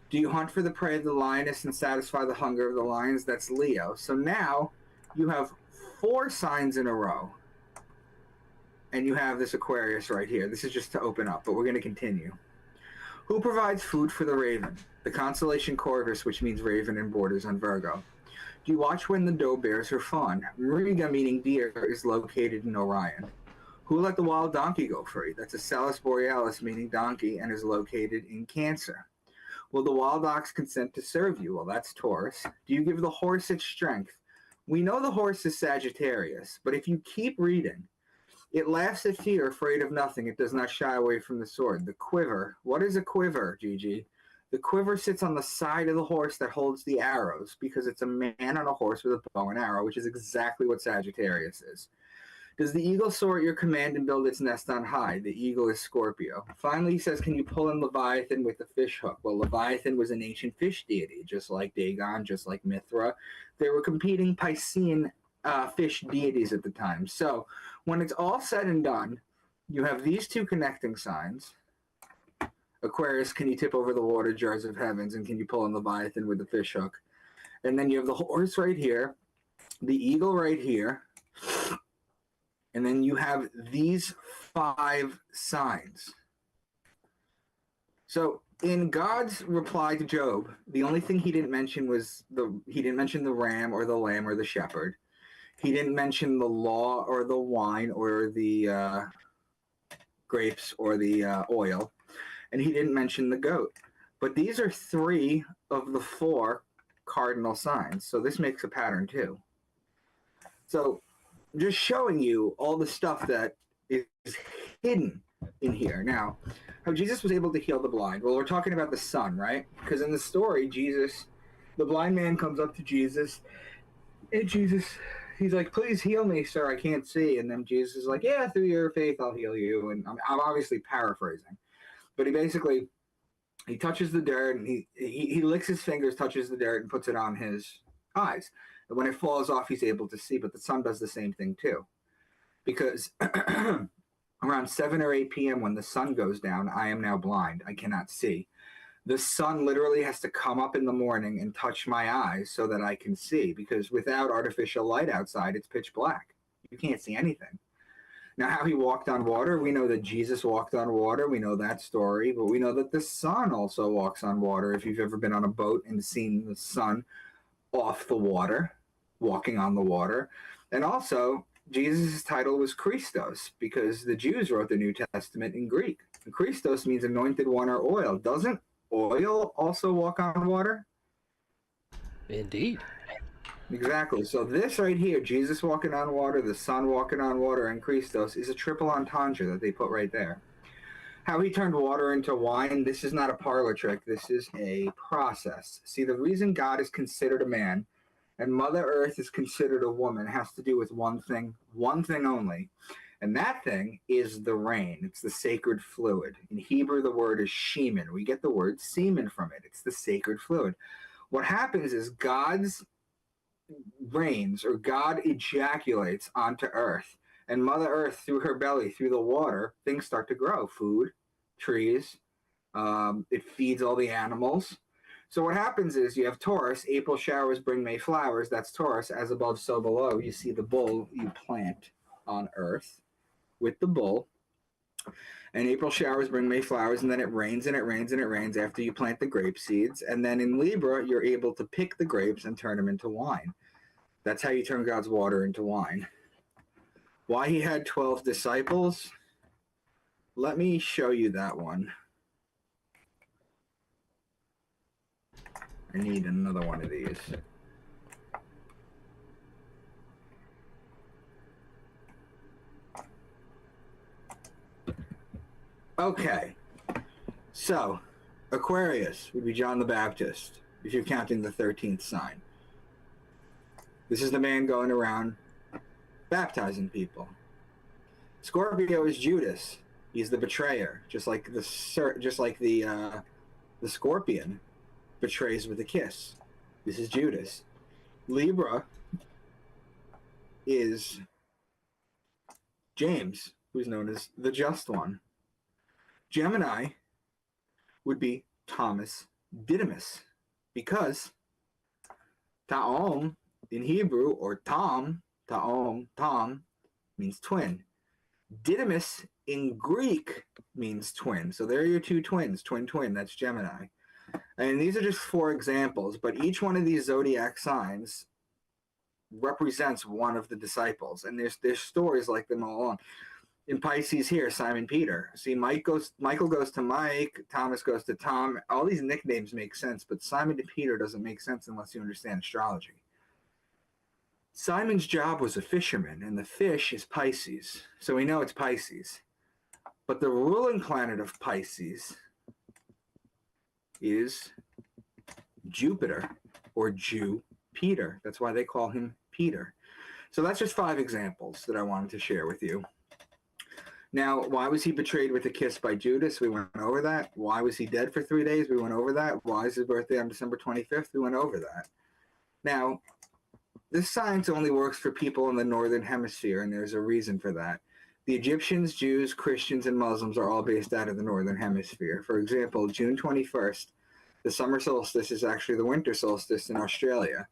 Do you hunt for the prey of the lioness and satisfy the hunger of the lions? That's Leo. So now you have 4 signs in a row. And you have this Aquarius right here. This is just to open up, but we're going to continue. Who provides food for the raven? The constellation Corvus, which means raven and borders on Virgo. Do you watch when the doe bears her fawn? Riga, meaning deer, is located in Orion. Who let the wild donkey go free? That's a Salus Borealis, meaning donkey, and is located in Cancer. Will the wild ox consent to serve you? Well, that's Taurus. Do you give the horse its strength? We know the horse is Sagittarius, but if you keep reading, it laughs at fear, afraid of nothing. It does not shy away from the sword. The quiver. What is a quiver, Gigi? The quiver sits on the side of the horse that holds the arrows because it's a man on a horse with a bow and arrow, which is exactly what Sagittarius is. Does the eagle soar at your command and build its nest on high? The eagle is Scorpio. Finally, he says, can you pull in Leviathan with the fish hook? Well, Leviathan was an ancient fish deity, just like Dagon, just like Mithra. They were competing Piscean fish deities at the time. So when it's all said and done, you have these 2 connecting signs. Aquarius, can you tip over the water jars of heavens? And can you pull in Leviathan with the fish hook? And then you have the horse right here, the eagle right here, and then you have these 5 signs. So in God's reply to Job, the only thing he didn't mention was he didn't mention the ram or the lamb or the shepherd. He didn't mention the law or the wine or the grapes or the oil. And he didn't mention the goat. But these are 3 of the 4 cardinal signs. So this makes a pattern too. So just showing you all the stuff that is hidden in here. Now, how Jesus was able to heal the blind. Well, we're talking about the sun, right? Because in the story, Jesus, the blind man comes up to Jesus. And Jesus, he's like, please heal me, sir. I can't see. And then Jesus is like, yeah, through your faith, I'll heal you. And I'm obviously paraphrasing. But he touches the dirt, and he licks his fingers, touches the dirt, and puts it on his eyes. And when it falls off, he's able to see. But the sun does the same thing too. Because around 7 or 8 p.m. when the sun goes down, I am now blind. I cannot see. The sun literally has to come up in the morning and touch my eyes so that I can see. Because without artificial light outside, it's pitch black. You can't see anything. Now, how he walked on water, we know that Jesus walked on water. We know that story. But we know that the sun also walks on water. If you've ever been on a boat and seen the sun off the water, walking on the water. And also, Jesus' title was Christos because the Jews wrote the New Testament in Greek. And Christos means anointed one or oil. Doesn't oil also walk on water? Indeed. Exactly. So this right here, Jesus walking on water, the sun walking on water, and Christos is a triple entendre that they put right there. How he turned water into wine, this is not a parlor trick. This is a process. See, the reason God is considered a man and Mother Earth is considered a woman has to do with one thing only. And that thing is the rain. It's the sacred fluid. In Hebrew, the word is shemen. We get the word semen from it. It's the sacred fluid. What happens is God's rains, or God ejaculates onto Earth. And Mother Earth, through her belly, through the water, things start to grow. Food, trees. It feeds all the animals. So what happens is you have Taurus. April showers bring May flowers. That's Taurus. As above, so below. You see the bull you plant on Earth with the bull. And April showers bring May flowers, and then it rains and it rains and it rains after you plant the grape seeds. And then in Libra, you're able to pick the grapes and turn them into wine. That's how you turn God's water into wine. Why he had 12 disciples? Let me show you that one. I need another one of these. Okay, so Aquarius would be John the Baptist, if you're counting the 13th sign. This is the man going around baptizing people. Scorpio is Judas. He's the betrayer, just like the scorpion. betrays with a kiss. This is Judas. Libra is James, who's known as the Just One. Gemini would be Thomas Didymus, because Ta'om in Hebrew, or Tom, means twin. Didymus in Greek means twin. So there are your two twins, twin, that's Gemini. And these are just 4 examples, but each one of these zodiac signs represents one of the disciples. And there's stories like them all along. In Pisces here, Simon Peter. See, Michael goes to Mike, Thomas goes to Tom. All these nicknames make sense, but Simon to Peter doesn't make sense unless you understand astrology. Simon's job was a fisherman, and the fish is Pisces. So we know it's Pisces. But the ruling planet of Pisces is Jupiter, or Jew-Peter. That's why they call him Peter. So that's just 5 examples that I wanted to share with you. Now, why was he betrayed with a kiss by Judas? We went over that. Why was he dead for 3 days? We went over that. Why is his birthday on December 25th? We went over that. Now, this science only works for people in the northern hemisphere, and there's a reason for that. The Egyptians, Jews, Christians, and Muslims are all based out of the northern hemisphere. For example, June 21st, the summer solstice is actually the winter solstice in Australia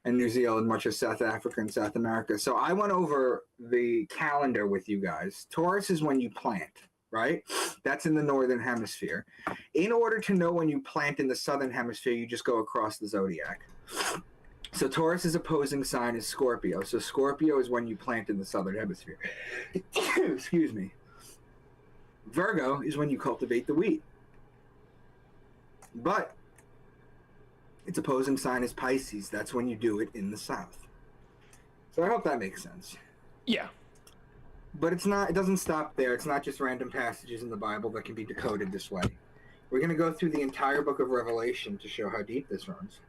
and New Zealand, much of South Africa and South America. So I went over the calendar with you guys. Taurus is when you plant, right? That's in the northern hemisphere. In order to know when you plant in the southern hemisphere, you just go across the zodiac. So Taurus's opposing sign is Scorpio. So Scorpio is when you plant in the southern hemisphere. Excuse me. Virgo is when you cultivate the wheat. But its opposing sign is Pisces. That's when you do it in the south. So I hope that makes sense. Yeah. But it's not. It doesn't stop there. It's not just random passages in the Bible that can be decoded this way. We're going to go through the entire book of Revelation to show how deep this runs.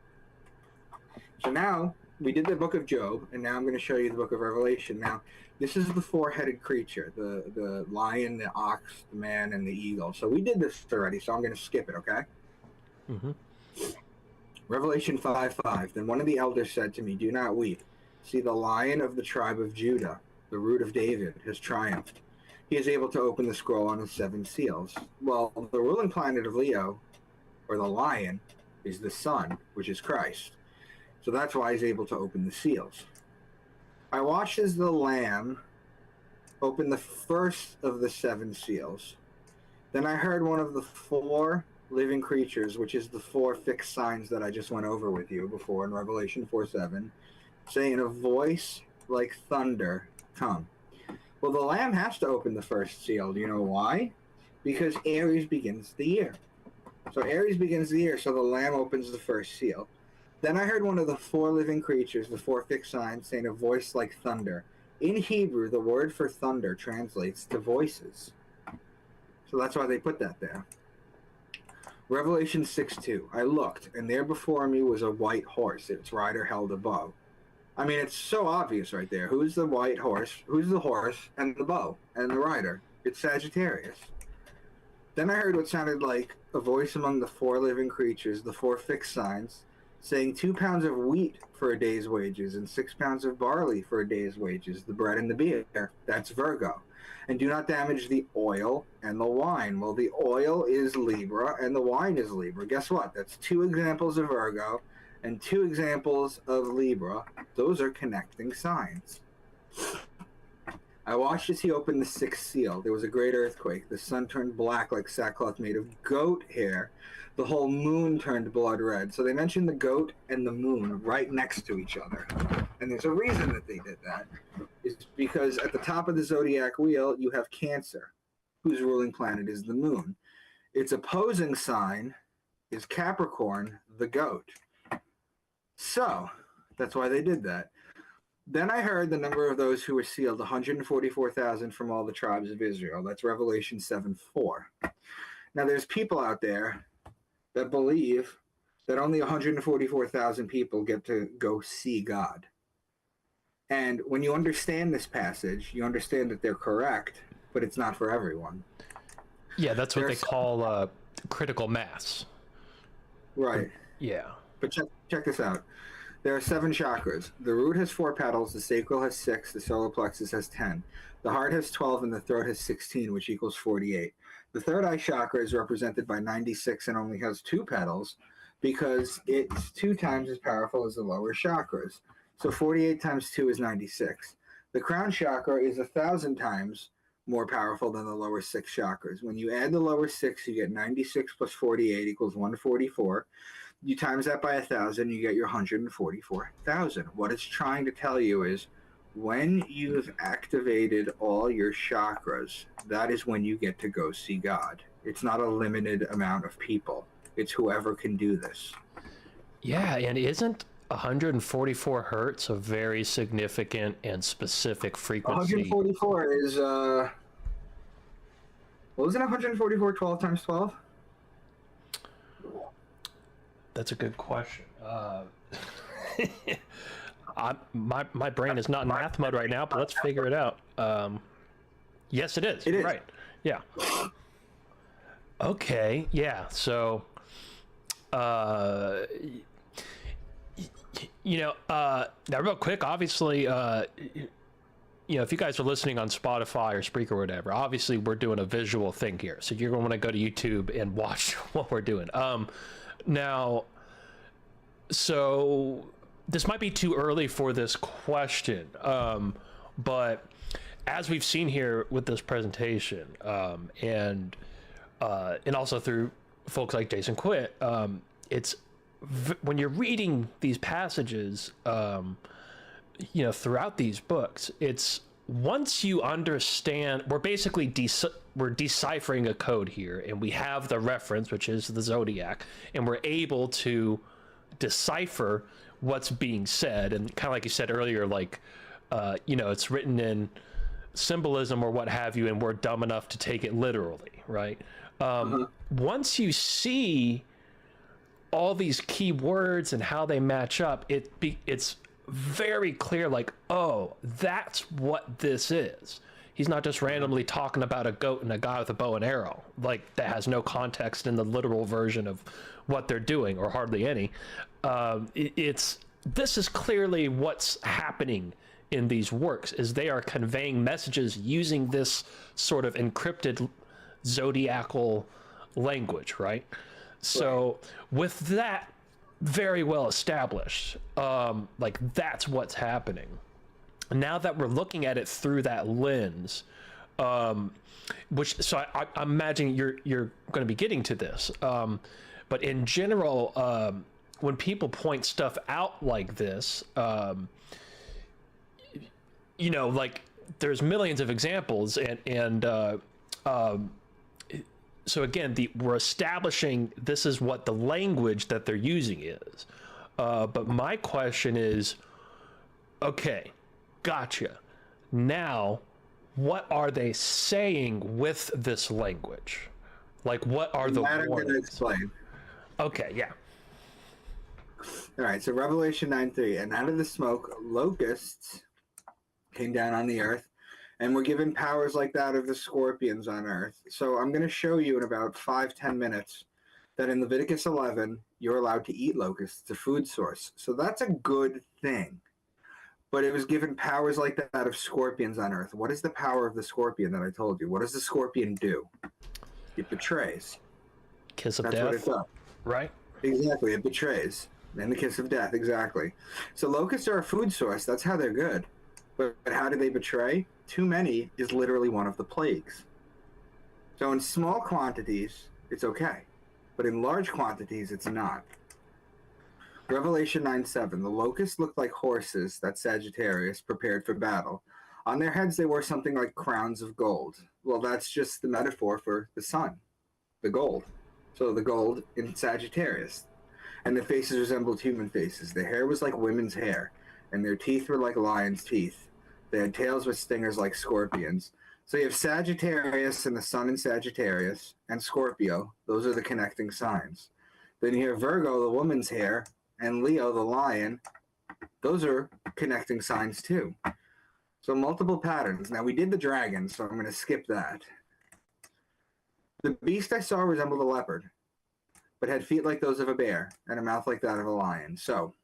So now, we did the book of Job, and now I'm going to show you the book of Revelation. Now, this is the 4-headed creature, the lion, the ox, the man, and the eagle. So we did this already, so I'm going to skip it, okay? Mm-hmm. Revelation 5:5. Then one of the elders said to me, "Do not weep. See, the Lion of the tribe of Judah, the root of David, has triumphed. He is able to open the scroll on his 7 seals." Well, the ruling planet of Leo, or the lion, is the sun, which is Christ. So that's why he's able to open the seals. I watched as the Lamb opened the first of the 7 seals. Then I heard one of the 4 living creatures, which is the 4 fixed signs that I just went over with you before in Revelation 4:7, say in a voice like thunder, "Come." Well, the Lamb has to open the first seal. Do you know why? Because Aries begins the year. So Aries begins the year, so the Lamb opens the first seal. Then I heard one of the 4 living creatures, the 4 fixed signs, saying a voice like thunder. In Hebrew, the word for thunder translates to voices. So that's why they put that there. Revelation 6:2. I looked, and there before me was a white horse. Its rider held a bow. I mean, it's so obvious right there. Who's the white horse? Who's the horse and the bow and the rider? It's Sagittarius. Then I heard what sounded like a voice among the 4 living creatures, the 4 fixed signs, saying 2 pounds of wheat for a day's wages and 6 pounds of barley for a day's wages, the bread and the beer. That's Virgo. And do not damage the oil and the wine. Well, the oil is Libra and the wine is Libra. Guess what? That's 2 examples of Virgo and 2 examples of Libra. Those are connecting signs. I watched as he opened the 6th seal. There was a great earthquake. The sun turned black like sackcloth made of goat hair. The whole moon turned blood red. So they mentioned the goat and the moon right next to each other. And there's a reason that they did that. It's because at the top of the zodiac wheel, you have Cancer, whose ruling planet is the moon. Its opposing sign is Capricorn, the goat. So that's why they did that. Then I heard the number of those who were sealed, 144,000 from all the tribes of Israel. That's Revelation 7:4. Now there's people out there that believe that only 144,000 people get to go see God. And when you understand this passage, you understand that they're correct, but it's not for everyone. Yeah, that's what they call critical mass. Right. Yeah. But check this out. There are 7 chakras. The root has 4 petals, the sacral has 6, the solar plexus has 10. The heart has 12, and the throat has 16, which equals 48. The third eye chakra is represented by 96 and only has 2 petals because it's 2 times as powerful as the lower chakras. So 48 times 2 is 96. The crown chakra is 1,000 times more powerful than the lower 6 chakras. When you add the lower 6, you get 96 plus 48 equals 144. You times that by 1,000, you get your 144,000. What it's trying to tell you is when you've activated all your chakras, that is when you get to go see God. It's not a limited amount of people. It's whoever can do this. Yeah, and isn't 144 hertz a very significant and specific frequency? 144 is, what was it, 144 12 times 12? That's a good question. My brain is not in math mode right now, but let's figure it out. Yes, it is. It is. Right. Yeah. Okay. Yeah. So, now real quick, obviously, if you guys are listening on Spotify or Spreaker or whatever, obviously we're doing a visual thing here. So you're going to want to go to YouTube and watch what we're doing. Now, so this might be too early for this question, but as we've seen here with this presentation, and also through folks like Jason Quitt, it's when you're reading these passages, throughout these books, it's once you understand, we're basically we're deciphering a code here, and we have the reference, which is the zodiac, and we're able to decipher what's being said. And kind of like you said earlier, like it's written in symbolism or what have you, and we're dumb enough to take it literally, right? Once you see all these key words and how they match up, it's very clear, like, oh, that's what this is. He's not just randomly talking about a goat and a guy with a bow and arrow, like that has no context in the literal version of what they're doing, or hardly any. This is clearly what's happening in these works, is they are conveying messages using this sort of encrypted zodiacal language, right? So with that very well established, like that's what's happening. Now that we're looking at it through that lens, I'm imagining you're going to be getting to this, but in general, when people point stuff out like this, like there's millions of examples, and so again, we're establishing this is what the language that they're using is. But my question is, okay, gotcha. Now, what are they saying with this language? Like, what are the I'm going to warnings? explain. Okay, yeah. All right, so Revelation 9:3, and out of the smoke, locusts came down on the earth, and were given powers like that of the scorpions on earth. So I'm going to show you in about 5-10 minutes that in Leviticus 11, you're allowed to eat locusts. It's a food source. So that's a good thing. But it was given powers like that of scorpions on earth. What is the power of the scorpion that I told you? What does the scorpion do? It betrays. Kiss of That's death. what it does. Right? Exactly, it betrays. And the kiss of death, exactly. So locusts are a food source. That's how they're good. But how do they betray? Too many is literally one of the plagues. So in small quantities, it's okay. But in large quantities, it's not. Revelation 9:7, the locusts looked like horses, that's Sagittarius, prepared for battle. On their heads they wore something like crowns of gold. Well, that's just the metaphor for the sun, the gold. So the gold in Sagittarius. And the faces resembled human faces. Their hair was like women's hair, and their teeth were like lions' teeth. They had tails with stingers like scorpions. So you have Sagittarius and the sun in Sagittarius, and Scorpio. Those are the connecting signs. Then you have Virgo, the woman's hair, and Leo, the lion. Those are connecting signs too. So multiple patterns. Now we did the dragon, so I'm going to skip that. The beast I saw resembled a leopard. but had feet like those of a bear and a mouth like that of a lion. So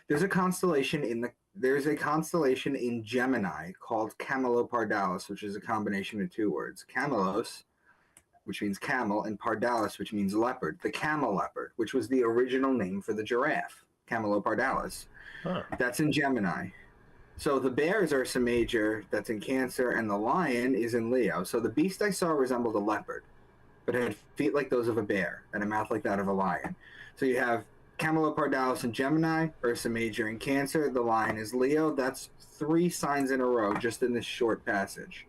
there's a constellation in Gemini called Camelopardalis, which is a combination of two words. Camelos, which means camel, and pardalis, which means leopard. The camel leopard, which was the original name for the giraffe, Camelopardalis. Huh. That's in Gemini. So the bear is Ursa Major, that's in Cancer, and the lion is in Leo. So the beast I saw resembled a leopard, but had feet like those of a bear and a mouth like that of a lion. So you have Camelopardalis in Gemini, Ursa Major in Cancer, the lion is Leo. That's 3 signs in a row just in this short passage.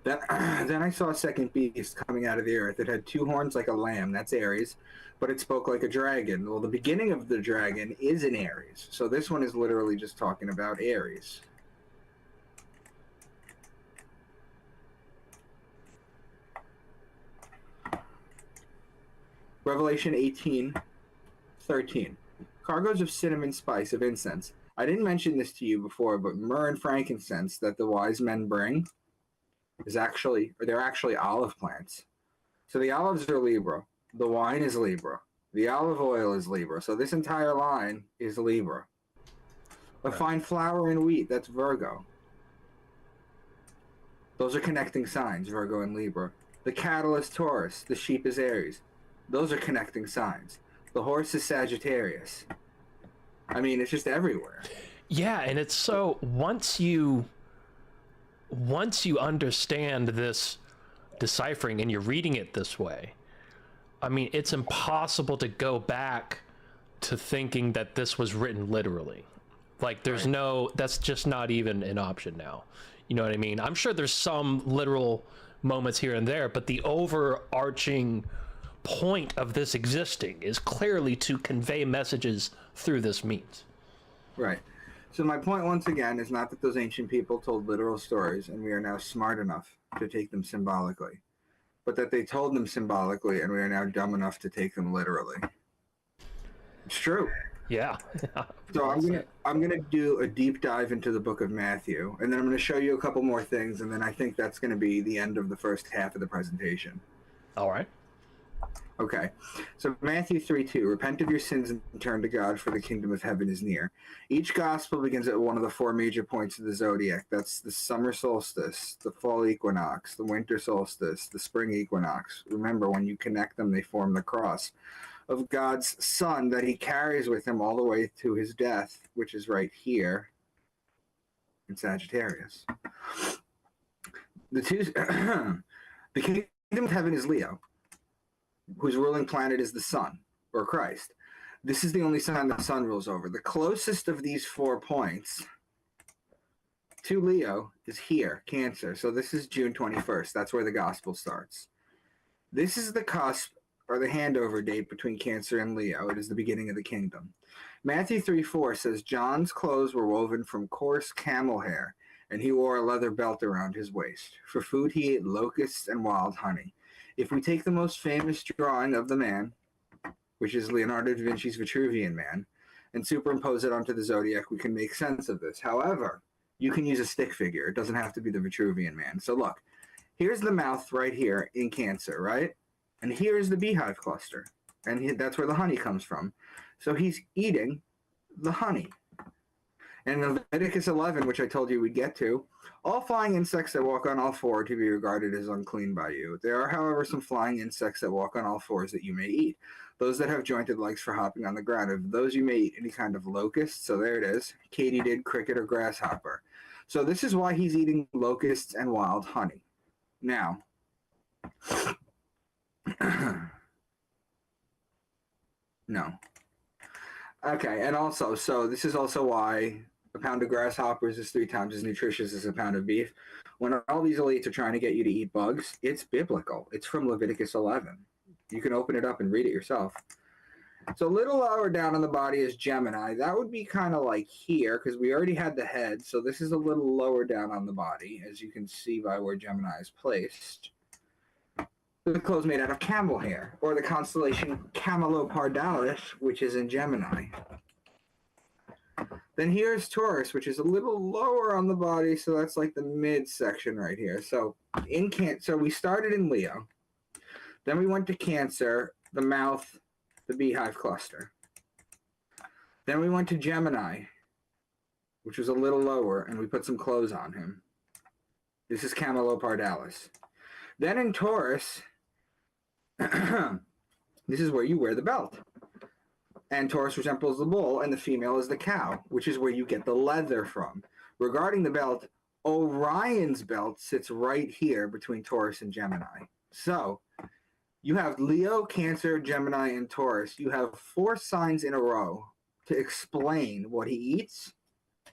Then I saw a second beast coming out of the earth. It had 2 horns like a lamb, that's Aries, but it spoke like a dragon. Well, the beginning of the dragon is in Aries, so this one is literally just talking about Aries. Revelation 18:13. Cargoes of cinnamon spice of incense. I didn't mention this to you before, but myrrh and frankincense that the wise men bring they're actually olive plants. So the olives are Libra, the wine is Libra, the olive oil is Libra. So this entire line is Libra. The fine flour and wheat, that's Virgo. Those are connecting signs, Virgo and Libra. The cattle is Taurus, the sheep is Aries. Those are connecting signs. The horse is Sagittarius. I mean, it's just everywhere. Yeah, and it's so once you understand this deciphering and you're reading it this way, I mean, it's impossible to go back to thinking that this was written literally. Like, there's that's just not even an option now. You know what I mean? I'm sure there's some literal moments here and there, but the overarching point of this existing is clearly to convey messages through this means. Right. So my point once again is not that those ancient people told literal stories and we are now smart enough to take them symbolically, but that they told them symbolically and we are now dumb enough to take them literally. It's true. Yeah. So I'm gonna do a deep dive into the book of Matthew, and then I'm gonna show you a couple more things, and then I think that's gonna be the end of the first half of the presentation. All right. Okay, so Matthew 3:2, repent of your sins and turn to God, for the kingdom of heaven is near. Each gospel begins at one of the 4 major points of the zodiac. That's the summer solstice, the fall equinox, the winter solstice, the spring equinox. Remember, when you connect them, they form the cross of God's Son that he carries with him all the way to his death, which is right here in Sagittarius. The kingdom of heaven is Leo, whose ruling planet is the sun, or Christ. This is the only sign the sun rules over. The closest of these 4 points to Leo is here, Cancer. So this is June 21st. That's where the gospel starts. This is the cusp, or the handover date between Cancer and Leo. It is the beginning of the kingdom. Matthew 3:4 says, John's clothes were woven from coarse camel hair, and he wore a leather belt around his waist. For food he ate locusts and wild honey. If we take the most famous drawing of the man, which is Leonardo da Vinci's Vitruvian Man, and superimpose it onto the zodiac, we can make sense of this. However, you can use a stick figure. It doesn't have to be the Vitruvian Man. So look, here's the mouth right here in Cancer, right? And here's the beehive cluster. And that's where the honey comes from. So he's eating the honey. And in Leviticus 11, which I told you we'd get to, all flying insects that walk on all 4 are to be regarded as unclean by you. There are, however, some flying insects that walk on all 4s that you may eat. Those that have jointed legs for hopping on the ground. Of those you may eat any kind of locust. So there it is. Katydid, cricket, or grasshopper. So this is why he's eating locusts and wild honey. Now, no. Okay, and also, so this is also why a pound of grasshoppers is 3 times as nutritious as a pound of beef. When all these elites are trying to get you to eat bugs, it's biblical. It's from Leviticus 11. You can open it up and read it yourself. So a little lower down on the body is Gemini. That would be kind of like here, because we already had the head, so this is a little lower down on the body, as you can see by where Gemini is placed. The clothes made out of camel hair, or the constellation Camelopardalis, which is in Gemini. Then here's Taurus, which is a little lower on the body, so that's like the midsection right here. So we started in Leo. Then we went to Cancer, the mouth, the beehive cluster. Then we went to Gemini, which was a little lower, and we put some clothes on him. This is Camelopardalis. Then in Taurus, this is where you wear the belt. And Taurus resembles the bull, and the female is the cow, which is where you get the leather from. Regarding the belt, Orion's belt sits right here between Taurus and Gemini. So, you have Leo, Cancer, Gemini, and Taurus. You have 4 signs in a row to explain what he eats,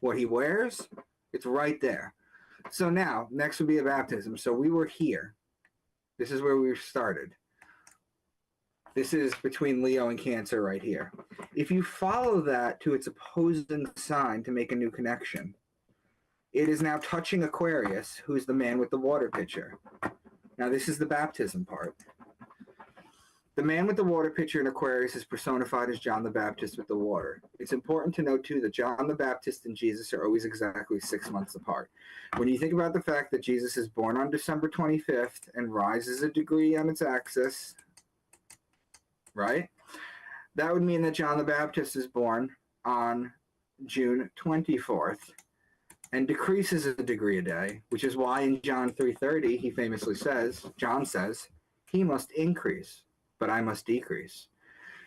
what he wears. It's right there. So now, next would be a baptism. So we were here. This is where we started. This is between Leo and Cancer right here. If you follow that to its opposing sign to make a new connection, it is now touching Aquarius, who's the man with the water pitcher. Now this is the baptism part. The man with the water pitcher in Aquarius is personified as John the Baptist with the water. It's important to note, too, that John the Baptist and Jesus are always exactly 6 months apart. When you think about the fact that Jesus is born on December 25th and rises a degree on its axis, right? That would mean that John the Baptist is born on June 24th and decreases a degree a day, which is why in John 3:30 he famously says, John says, he must increase, but I must decrease.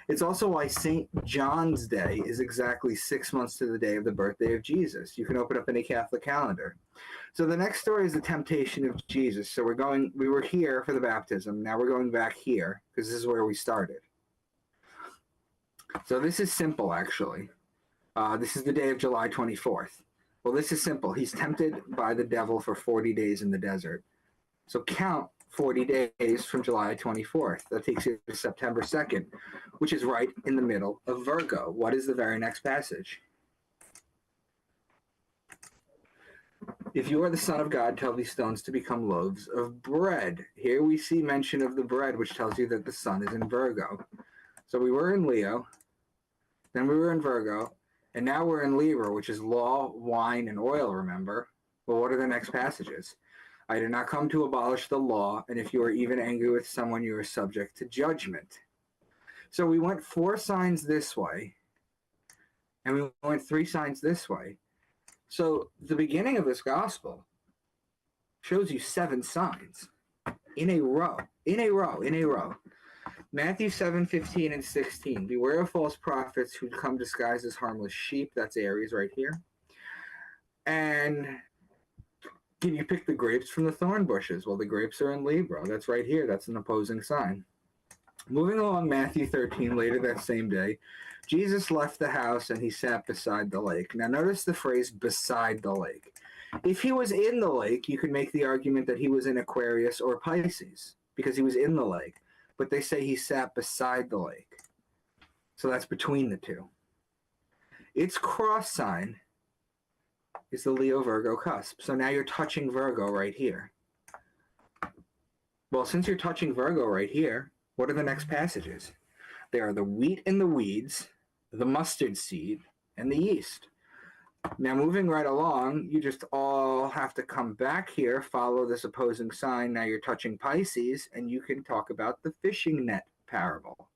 It's also why St. John's Day is exactly 6 months to the day of the birthday of Jesus. You can open up any Catholic calendar. So the next story is the temptation of Jesus. So we were here for the baptism. Now we're going back here because this is where we started. So this is simple, actually. This is the day of July 24th. Well, this is simple. He's tempted by the devil for 40 days in the desert. So count 40 days from July 24th. That takes you to September 2nd, which is right in the middle of Virgo. What is the very next passage? If you are the Son of God, tell these stones to become loaves of bread. Here we see mention of the bread, which tells you that the sun is in Virgo. So we were in Leo, then we were in Virgo, and now we're in Libra, which is law, wine, and oil, remember? Well, what are the next passages? I did not come to abolish the law, and if you are even angry with someone, you are subject to judgment. So we went 4 signs this way, and we went 3 signs this way. So the beginning of this gospel shows you 7 signs in a row, in a row, in a row. Matthew 7:15 and 16. Beware of false prophets who come disguised as harmless sheep. That's Aries right here. And can you pick the grapes from the thorn bushes? Well, the grapes are in Libra. That's right here. That's an opposing sign. Moving along, Matthew 13, later that same day, Jesus left the house and he sat beside the lake. Now notice the phrase beside the lake. If he was in the lake, you could make the argument that he was in Aquarius or Pisces because he was in the lake. But they say he sat beside the lake. So that's between the two. Its cross sign is the Leo-Virgo cusp. So now you're touching Virgo right here. Well, since you're touching Virgo right here, what are the next passages? They are the wheat and the weeds, the mustard seed, and the yeast. Now, moving right along, you just all have to come back here, follow this opposing sign. Now you're touching Pisces, and you can talk about the fishing net parable.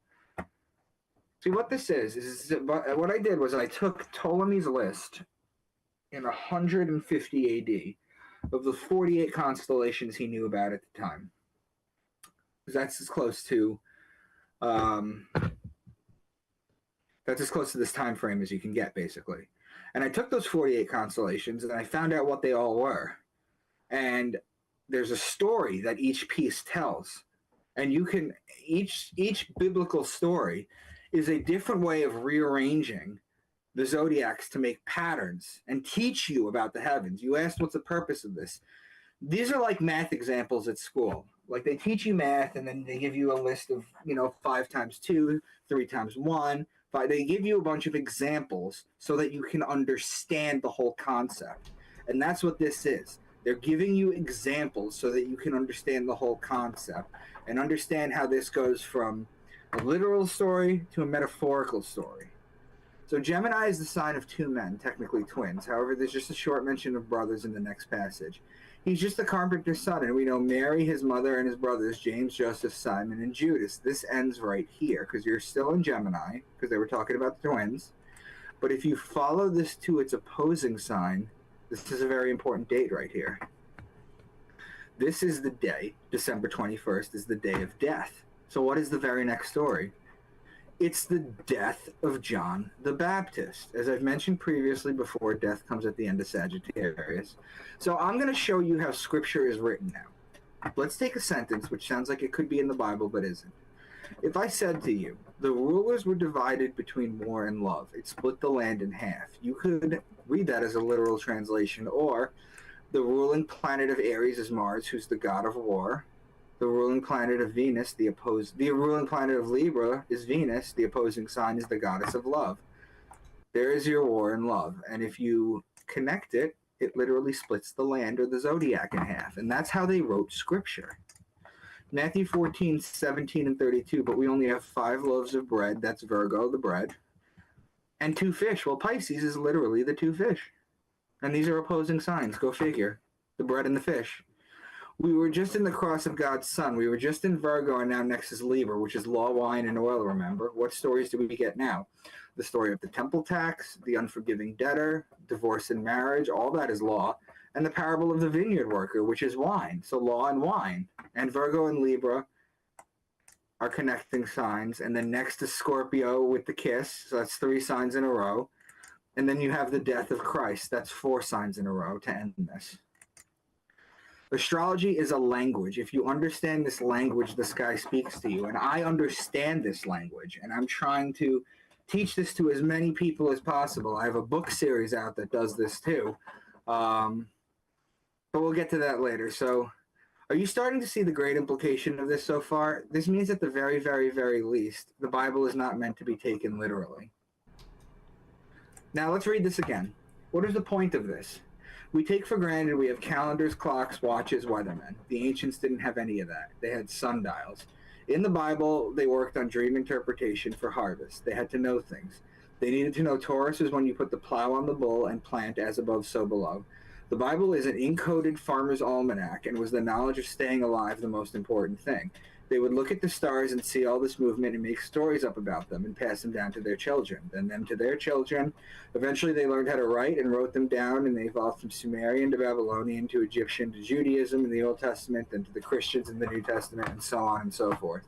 See, what this is what I did was I took Ptolemy's list in 150 AD of the 48 constellations he knew about at the time. That's as close to this time frame as you can get, basically. And I took those 48 constellations and I found out what they all were. And there's a story that each piece tells. And you can each biblical story is a different way of rearranging the zodiacs to make patterns and teach you about the heavens. You asked what's the purpose of this. These are like math examples at school. Like they teach you math and then they give you a list of, 5 times 2, 3 times 1. They give you a bunch of examples so that you can understand the whole concept. And that's what this is. They're giving you examples so that you can understand the whole concept and understand how this goes from a literal story to a metaphorical story. So Gemini is the sign of 2 men, technically twins. However, there's just a short mention of brothers in the next passage. He's just the carpenter's son, and we know Mary, his mother, and his brothers, James, Joseph, Simon, and Judas. This ends right here, because you're still in Gemini, because they were talking about the twins. But if you follow this to its opposing sign, this is a very important date right here. This is the day, December 21st, is the day of death. So what is the very next story? It's the death of John the Baptist. As I've mentioned previously before, death comes at the end of Sagittarius. So I'm going to show you how Scripture is written now. Let's take a sentence which sounds like it could be in the Bible but isn't. If I said to you, the rulers were divided between war and love, it split the land in half, you could read that as a literal translation, or the ruling planet of Aries is Mars, who's the god of war. The ruling planet of Venus, the ruling planet of Libra is Venus, the opposing sign is the goddess of love. There is your war and love, and if you connect it, it literally splits the land or the zodiac in half, and that's how they wrote Scripture. Matthew 14, 17, and 32, but we only have 5 loaves of bread, that's Virgo, the bread, and 2 fish. Well, Pisces is literally the 2 fish. And these are opposing signs, go figure. The bread and the fish. We were just in the cross of God's Son. We were just in Virgo, and now next is Libra, which is law, wine, and oil, remember? What stories do we get now? The story of the temple tax, the unforgiving debtor, divorce and marriage, all that is law. And the parable of the vineyard worker, which is wine. So law and wine. And Virgo and Libra are connecting signs. And then next is Scorpio with the kiss. So that's 3 signs in a row. And then you have the death of Christ. That's 4 signs in a row to end this. Astrology is a language. If you understand this language, the sky speaks to you. And I understand this language. And I'm trying to teach this to as many people as possible. I have a book series out that does this too. But we'll get to that later. So are you starting to see the great implication of this so far? This means at the very, very, very least, the Bible is not meant to be taken literally. Now let's read this again. What is the point of this? We take for granted we have calendars, clocks, watches, weathermen. The ancients didn't have any of that. They had sundials. In the Bible, they worked on dream interpretation for harvest. They had to know things. They needed to know Taurus is when you put the plow on the bull and plant as above, so below. The Bible is an encoded farmer's almanac, and was the knowledge of staying alive the most important thing. They would look at the stars and see all this movement and make stories up about them and pass them down to their children, then them to their children. Eventually they learned how to write and wrote them down, and they evolved from Sumerian to Babylonian to Egyptian to Judaism in the Old Testament, then to the Christians in the New Testament, and so on and so forth.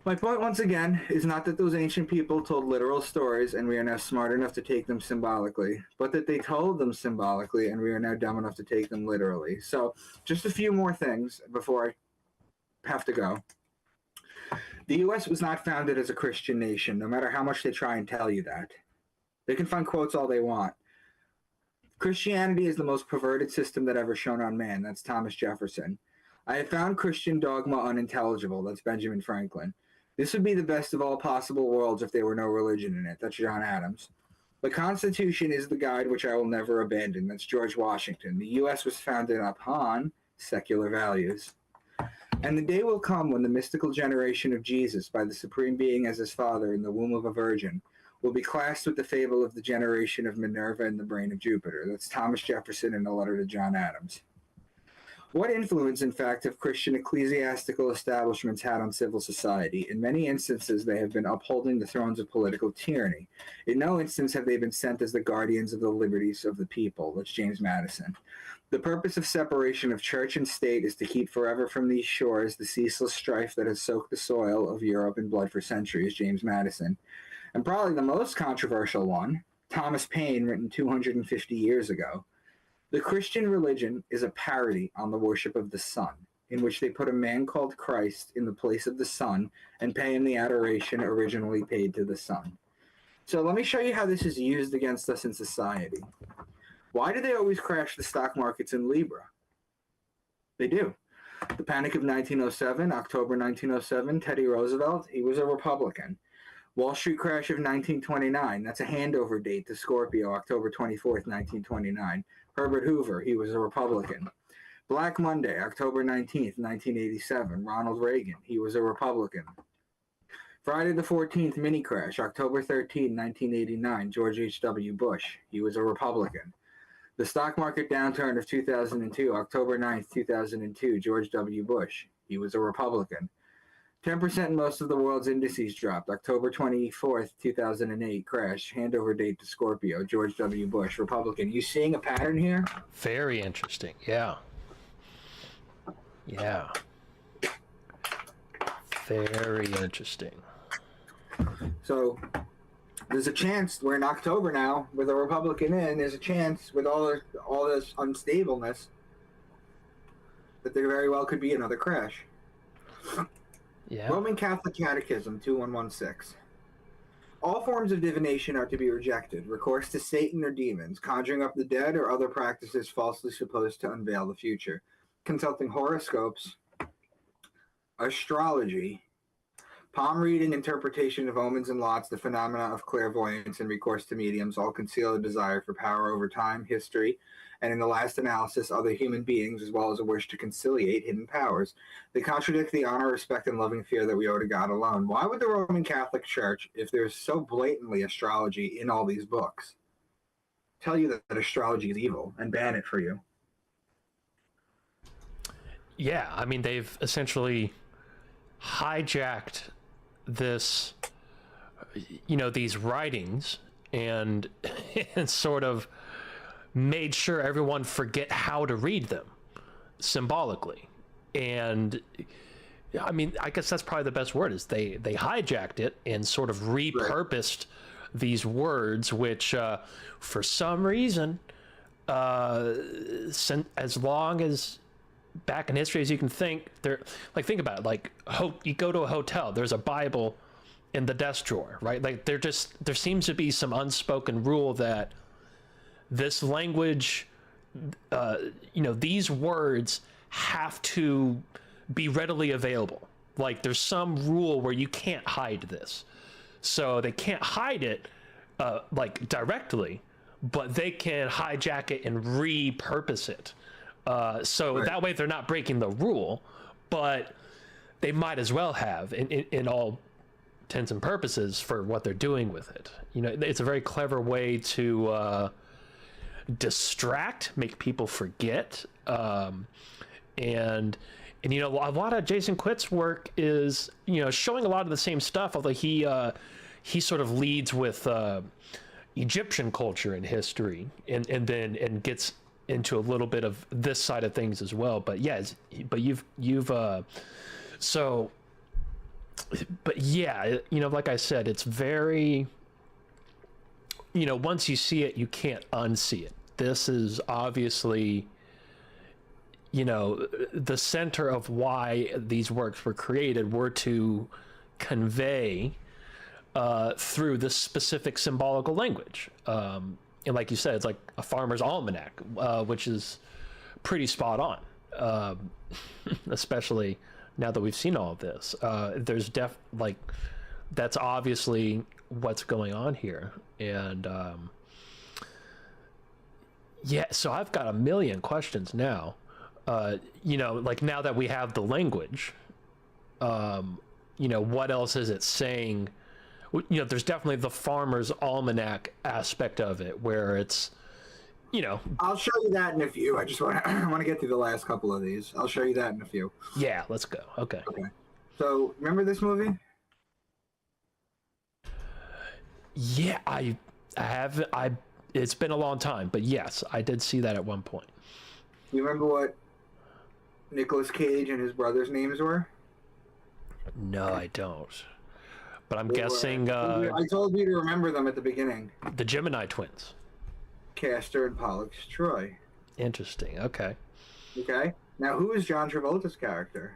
My point, once again, is not that those ancient people told literal stories and we are now smart enough to take them symbolically, but that they told them symbolically and we are now dumb enough to take them literally. So, just a few more things before I have to go. The U.S. was not founded as a Christian nation, no matter how much they try and tell you that. They can find quotes all they want. Christianity is the most perverted system that ever shone on man. That's Thomas Jefferson. I have found Christian dogma unintelligible. That's Benjamin Franklin. This would be the best of all possible worlds if there were no religion in it. That's John Adams. The Constitution is the guide which I will never abandon. That's George Washington. The U.S. was founded upon secular values. And the day will come when the mystical generation of Jesus, by the Supreme Being as his father in the womb of a virgin, will be classed with the fable of the generation of Minerva in the brain of Jupiter. That's Thomas Jefferson in a letter to John Adams. What influence, in fact, have Christian ecclesiastical establishments had on civil society? In many instances, they have been upholding the thrones of political tyranny. In no instance have they been sent as the guardians of the liberties of the people. That's James Madison. The purpose of separation of church and state is to keep forever from these shores the ceaseless strife that has soaked the soil of Europe in blood for centuries, James Madison. And probably the most controversial one, Thomas Paine, written 250 years ago. The Christian religion is a parody on the worship of the sun, in which they put a man called Christ in the place of the sun and pay him the adoration originally paid to the sun. So let me show you how this is used against us in society. Why do they always crash the stock markets in Libra? They do. The Panic of 1907, October 1907, Teddy Roosevelt, he was a Republican. Wall Street crash of 1929, that's a handover date to Scorpio, October 24th, 1929. Herbert Hoover, he was a Republican. Black Monday, October 19th, 1987, Ronald Reagan, he was a Republican. Friday the 14th mini crash, October 13, 1989, George H.W. Bush, he was a Republican. The stock market downturn of 2002, October 9th, 2002, George W. Bush. He was a Republican. 10% in most of the world's indices dropped. October 24th, 2008, crash. Handover date to Scorpio, George W. Bush, Republican. You seeing a pattern here? Very interesting. Yeah. Yeah. Very interesting. So there's a chance we're in October now with a Republican in. There's a chance with all this unstableness that there very well could be another crash. Yeah. Roman Catholic Catechism 2116. All forms of divination are to be rejected. Recourse to Satan or demons, conjuring up the dead, or other practices falsely supposed to unveil the future. Consulting horoscopes, astrology, palm reading, interpretation of omens and lots, the phenomena of clairvoyance, and recourse to mediums all conceal a desire for power over time, history, and in the last analysis, other human beings, as well as a wish to conciliate hidden powers. They contradict the honor, respect, and loving fear that we owe to God alone. Why would the Roman Catholic Church, if there's so blatantly astrology in all these books, tell you that astrology is evil and ban it for you? Yeah, I mean, they've essentially hijacked this, these writings and sort of made sure everyone forget how to read them symbolically. And I mean, I guess that's probably the best word, is they hijacked it and sort of repurposed these words, which for some reason, as long as back in history as you can think, think about it, like you go to a hotel, there's a Bible in the desk drawer, right? Like there seems to be some unspoken rule that this language, these words have to be readily available. Like there's some rule where you can't hide this. So they can't hide it directly, but they can hijack it and repurpose it. That way they're not breaking the rule, but they might as well have in all intents and purposes for what they're doing with it. It's a very clever way to distract, make people forget, and a lot of Jason Quitt's work is showing a lot of the same stuff, although he sort of leads with Egyptian culture and history, and gets into a little bit of this side of things as well. But yeah, like I said, it's very, once you see it, you can't unsee it. This is obviously, the center of why these works were created, were to convey through this specific symbolical language. And like you said, it's like a farmer's almanac, which is pretty spot on, especially now that we've seen all of this. There's that's obviously what's going on here. And so I've got a million questions now. Now that we have the language, what else is it saying? There's definitely the farmer's almanac aspect of it, where it's, I'll show you that in a few. I just want to get through the last couple of these. I'll show you that in a few. Yeah, let's go. Okay. So, remember this movie? Yeah, I have. It's been a long time, but yes, I did see that at one point. You remember what Nicolas Cage and his brother's names were? No, I don't. But I'm guessing... I told you to remember them at the beginning. The Gemini twins. Castor and Pollux Troy. Interesting. Okay. Okay. Now, who is John Travolta's character?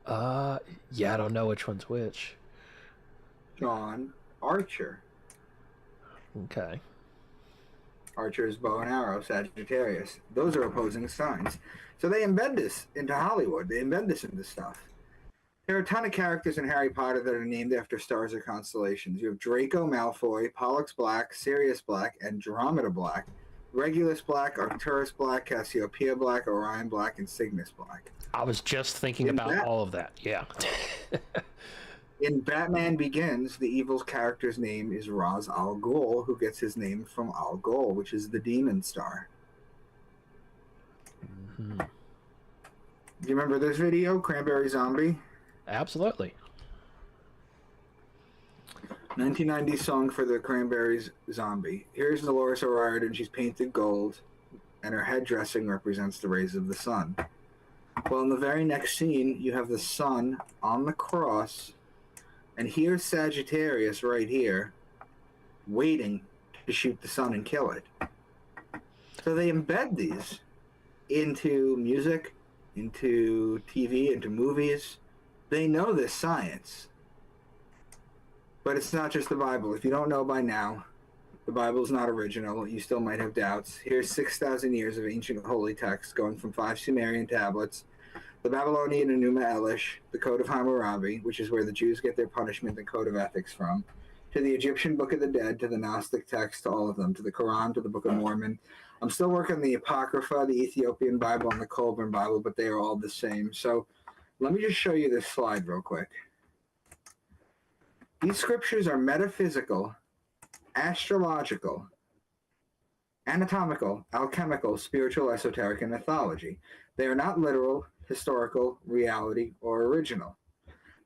I don't know which one's which. John Archer. Okay. Archer is bow and arrow, Sagittarius. Those are opposing signs. So they embed this into Hollywood. They embed this into stuff. There are a ton of characters in Harry Potter that are named after stars or constellations. You have Draco Malfoy, Pollux Black, Sirius Black, Andromeda Black, Regulus Black, Arcturus Black, Cassiopeia Black, Orion Black, and Cygnus Black. I was just thinking about all of that. Yeah. In Batman Begins, the evil character's name is Ra's al Ghul, who gets his name from Al Ghul, which is the demon star. Mm-hmm. Do you remember this video, Cranberry Zombie? Absolutely. 1990 song for the Cranberries Zombie. Here's Dolores O'Riordan. She's painted gold, and her head dressing represents the rays of the sun. Well, in the very next scene, you have the sun on the cross, and here's Sagittarius right here, waiting to shoot the sun and kill it. So they embed these into music, into TV, into movies. They know this science. But it's not just the Bible. If you don't know by now, the Bible is not original. You still might have doubts. Here's 6,000 years of ancient holy texts going from 5 Sumerian tablets, the Babylonian Enuma Elish, the Code of Hammurabi, which is where the Jews get their punishment and code of ethics from, to the Egyptian Book of the Dead, to the Gnostic text, to all of them, to the Quran, to the Book of Mormon. I'm still working on the Apocrypha, the Ethiopian Bible, and the Colburn Bible, but they are all the same. So let me just show you this slide real quick. These scriptures are metaphysical, astrological, anatomical, alchemical, spiritual, esoteric, and mythology. They are not literal, historical, reality, or original.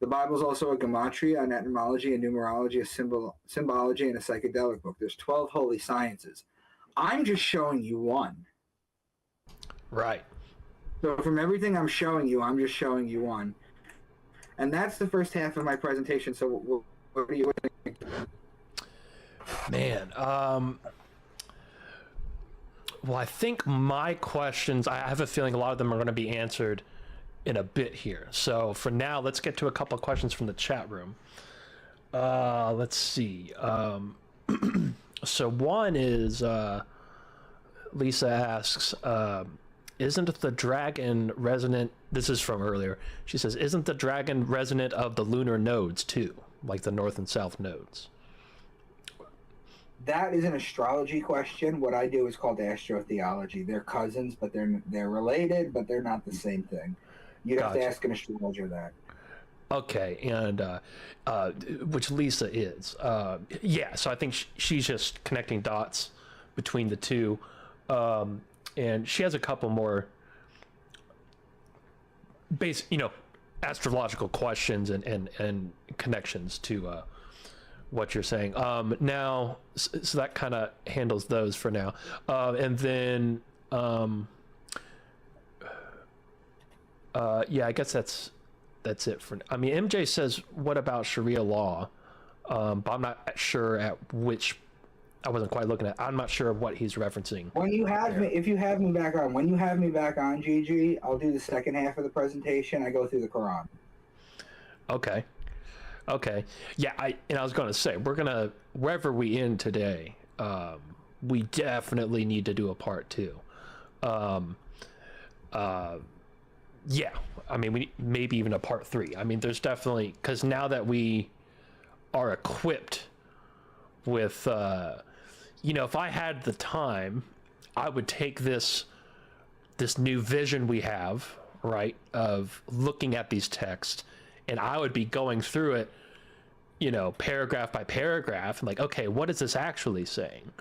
The Bible is also a gematria, an etymology, a numerology, a symbology, and a psychedelic book. There's 12 holy sciences. I'm just showing you one. Right. So from everything I'm showing you, I'm just showing you one. And that's the first half of my presentation. So what do you think? Man, well, I think my questions, I have a feeling a lot of them are going to be answered in a bit here. So for now, let's get to a couple of questions from the chat room. Let's see. So one is, Lisa asks, isn't the dragon resonant? This is from earlier. She says, isn't the dragon resonant of the lunar nodes too? Like the north and south nodes? That is an astrology question. What I do is called astrotheology. They're cousins, but they're related, but they're not the same thing. You'd have to ask an astrologer that. Okay, and which Lisa is. Yeah, so I think she's just connecting dots between the two. And she has a couple more astrological questions and connections to what you're saying. Now, so that kind of handles those for now. And then, yeah, I guess that's it for. I mean, MJ says, "What about Sharia law?" But I'm not sure at which. I wasn't quite looking at. I'm not sure what he's referencing. When you have me, if you have me back on, when you have me back on, Gigi, I'll do the second half of the presentation. I go through the Quran. Okay. Yeah, I was going to say, we're going to, wherever we end today, we definitely need to do a part 2. Yeah, I mean, we maybe even a part 3. I mean, there's definitely, because now that we are equipped with, if I had the time, I would take this new vision we have, right, of looking at these texts, and I would be going through it, paragraph by paragraph, and like, okay, what is this actually saying?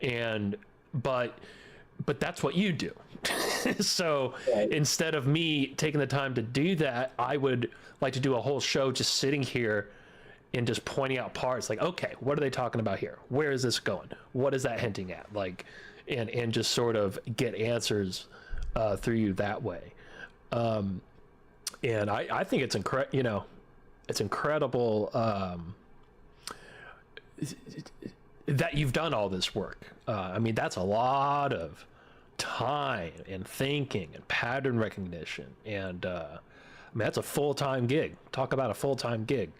And but that's what you do. So instead of me taking the time to do that, I would like to do a whole show just sitting here and just pointing out parts, like, okay, what are they talking about here? Where is this going? What is that hinting at? Like, and just sort of get answers through you that way. And I think it's it's incredible that you've done all this work. I mean, that's a lot of time and thinking and pattern recognition, and I mean, that's a full-time gig. Talk about a full-time gig.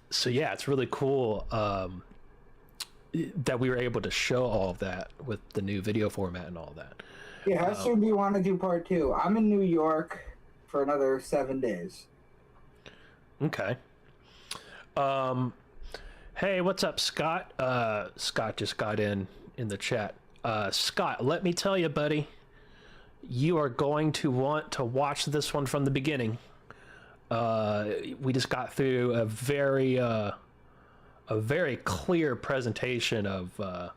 So yeah, it's really cool that we were able to show all of that with the new video format and all that. Yeah, how soon do you want to do part 2? I'm in New York for another 7 days. Okay. Hey, what's up, Scott? Scott just got in the chat. Scott, let me tell you, buddy, you are going to want to watch this one from the beginning. We just got through a very clear presentation of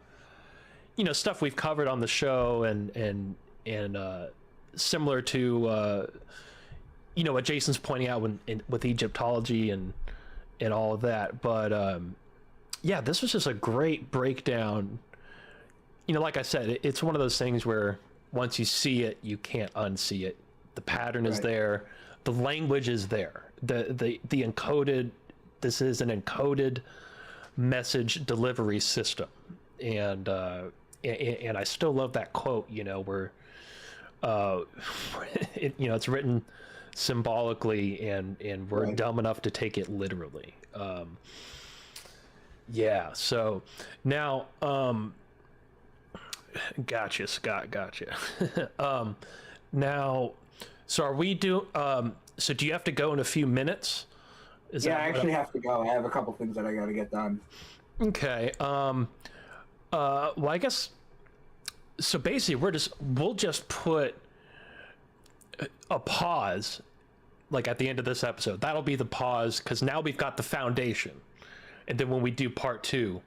stuff we've covered on the show, and similar to what Jason's pointing out with Egyptology and all of that. But yeah, this was just a great breakdown. Like I said, it's one of those things where once you see it, you can't unsee it. The pattern is there, the language is there, the encoded. This is an encoded message delivery system, and I still love that quote. Where it's written symbolically, and we're dumb enough to take it literally. Yeah. So now, gotcha, Scott. Gotcha. Now, so are we so do you have to go in a few minutes? I actually have to go. I have a couple things that I got to get done. Okay. Well, I guess. So basically, we'll just put a pause, like at the end of this episode. That'll be the pause, because now we've got the foundation, and then when we do part 2,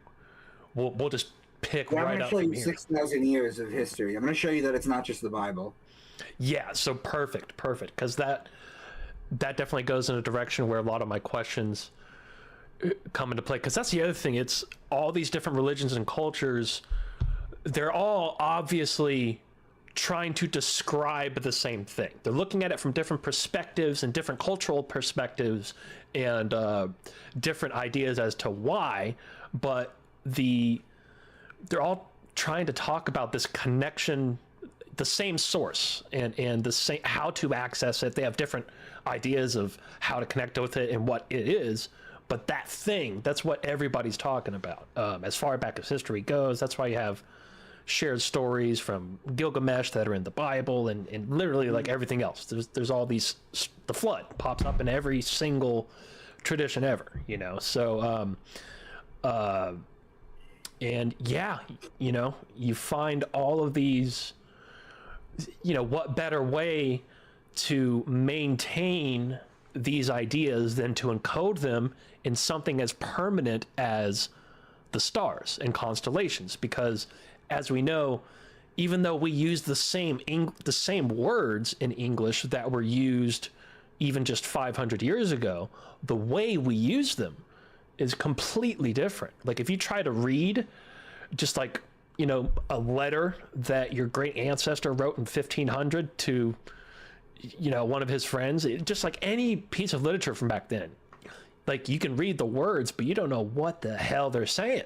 we'll just pick right up from here. I'm going to show you 6,000 years of history. I'm going to show you that it's not just the Bible. Yeah. So perfect, because that definitely goes in a direction where a lot of my questions come into play. Because that's the other thing. It's all these different religions and cultures. They're all obviously trying to describe the same thing. They're looking at it from different perspectives and different cultural perspectives, and different ideas as to why, but they're all trying to talk about this connection, the same source, and the same how to access it. They have different ideas of how to connect with it and what it is, but that thing, that's what everybody's talking about. As far back as history goes, that's why you have shared stories from Gilgamesh that are in the Bible, and literally like everything else. There's all these. The flood pops up in every single tradition ever, So, and yeah, you find all of these. What better way to maintain these ideas than to encode them in something as permanent as the stars and constellations? Because, as we know, even though we use the same words in English that were used even just 500 years ago, the way we use them is completely different. Like if you try to read just like, a letter that your great ancestor wrote in 1500 to, one of his friends, just like any piece of literature from back then, like you can read the words, but you don't know what the hell they're saying.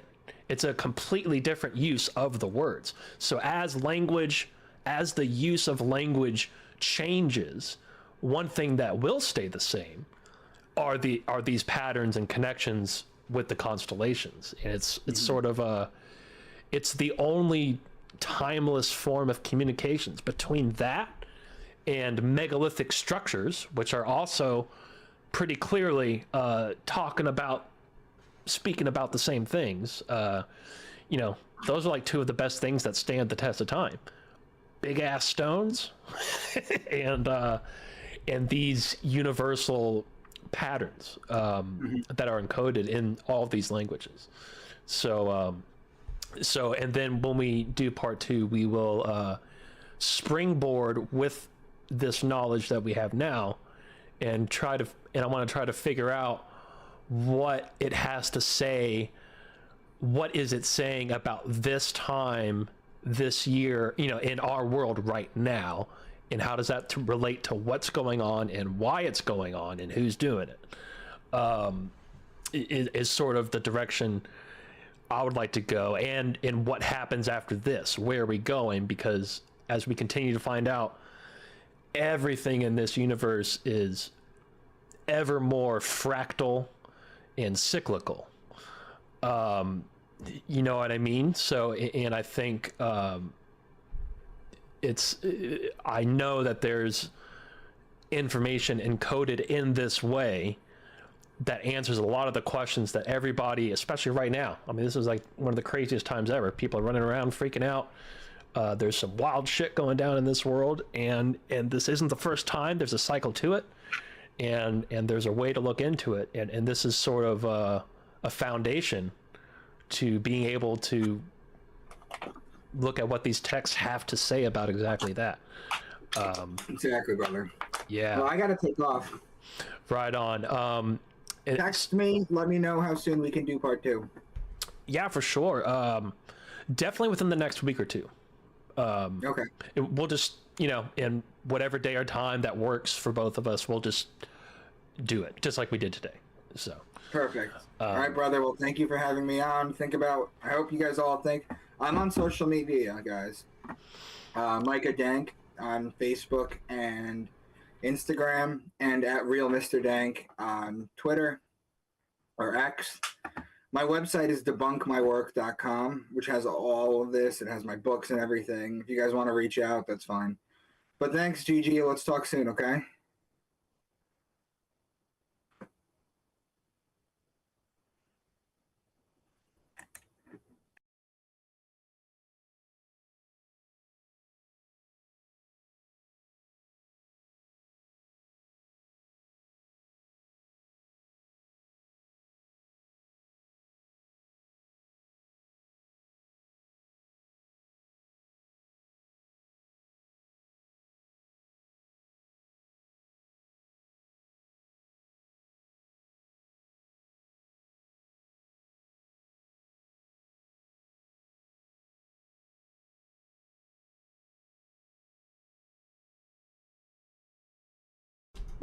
It's a completely different use of the words. So as the use of language changes, one thing that will stay the same are these patterns and connections with the constellations. And it's sort of it's the only timeless form of communications between that and megalithic structures, which are also pretty clearly speaking about the same things. Those are like two of the best things that stand the test of time: big ass stones and these universal patterns that are encoded in all of these languages. So and then when we do part 2, we will springboard with this knowledge that we have now, and I want to try to figure out what it has to say. What is it saying about this time, this year, in our world right now, and how does that relate to what's going on and why it's going on and who's doing it? Is sort of the direction I would like to go, and what happens after this. Where are we going? Because as we continue to find out, everything in this universe is ever more fractal and cyclical. You know what I mean? So, and I think I know that there's information encoded in this way that answers a lot of the questions that everybody, especially right now. I mean, this is like one of the craziest times ever. People are running around freaking out. There's some wild shit going down in this world, and this isn't the first time. There's a cycle to it, and there's a way to look into it, and this is sort of a foundation to being able to look at what these texts have to say about exactly that. Exactly, brother. Yeah. Well, I gotta take off. Right on. Text me. Let me know how soon we can do part 2. Yeah, for sure. Definitely within the next week or two. Okay. We'll just, in whatever day or time that works for both of us, we'll just do it, just like we did today. So. Perfect. All right, brother. Well, thank you for having me on. I hope you guys all think. I'm on social media, guys. Micah Dank on Facebook and Instagram, and at Real Mr. Dank on Twitter or X. My website is debunkmywork.com, which has all of this. It has my books and everything. If you guys want to reach out, that's fine. But thanks, Gigi. Let's talk soon, okay?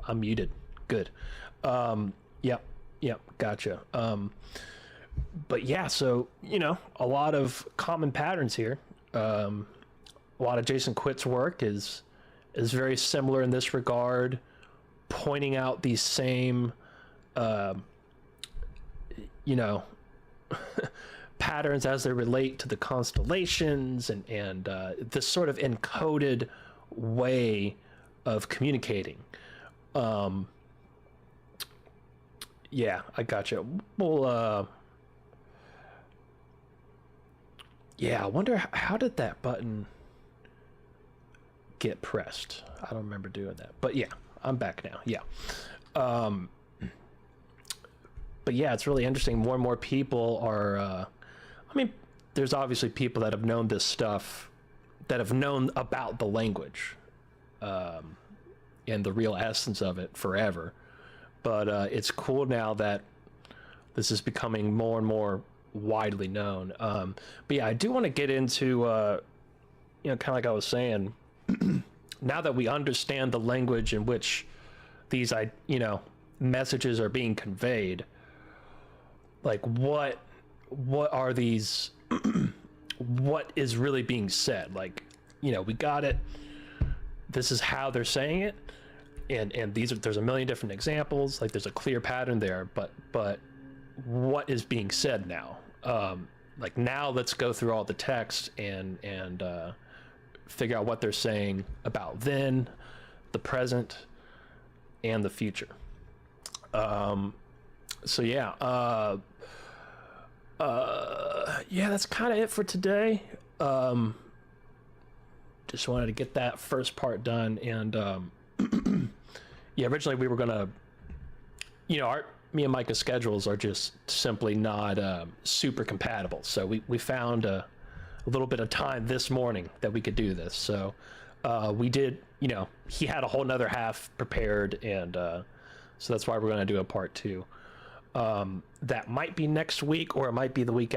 I'm muted. Good. Yep. Gotcha. But yeah, so, a lot of common patterns here. A lot of Jason Quitt's work is very similar in this regard, pointing out these same, patterns as they relate to the constellations and this sort of encoded way of communicating. Yeah, I gotcha. Well, yeah, I wonder how did that button get pressed? I don't remember doing that, but yeah, I'm back now. Yeah. But yeah, it's really interesting. More and more people are, there's obviously people that have known this stuff, that have known about the language, and the real essence of it forever. But it's cool now that this is becoming more and more widely known. But yeah, I do want to get into, kind of like I was saying, now that we understand the language in which these, messages are being conveyed, like what are these, what is really being said? Like, we got it. This is how they're saying it. And there's a million different examples. Like there's a clear pattern there, but what is being said now? Like now let's go through all the text and figure out what they're saying about then, the present, and the future. So yeah, that's kind of it for today. Just wanted to get that first part done, and yeah, originally we were gonna, me and Micah's schedules are just simply not super compatible. So we found a little bit of time this morning that we could do this. So we did, he had a whole nother half prepared, and so that's why we're gonna do a part 2. That might be next week, or it might be the week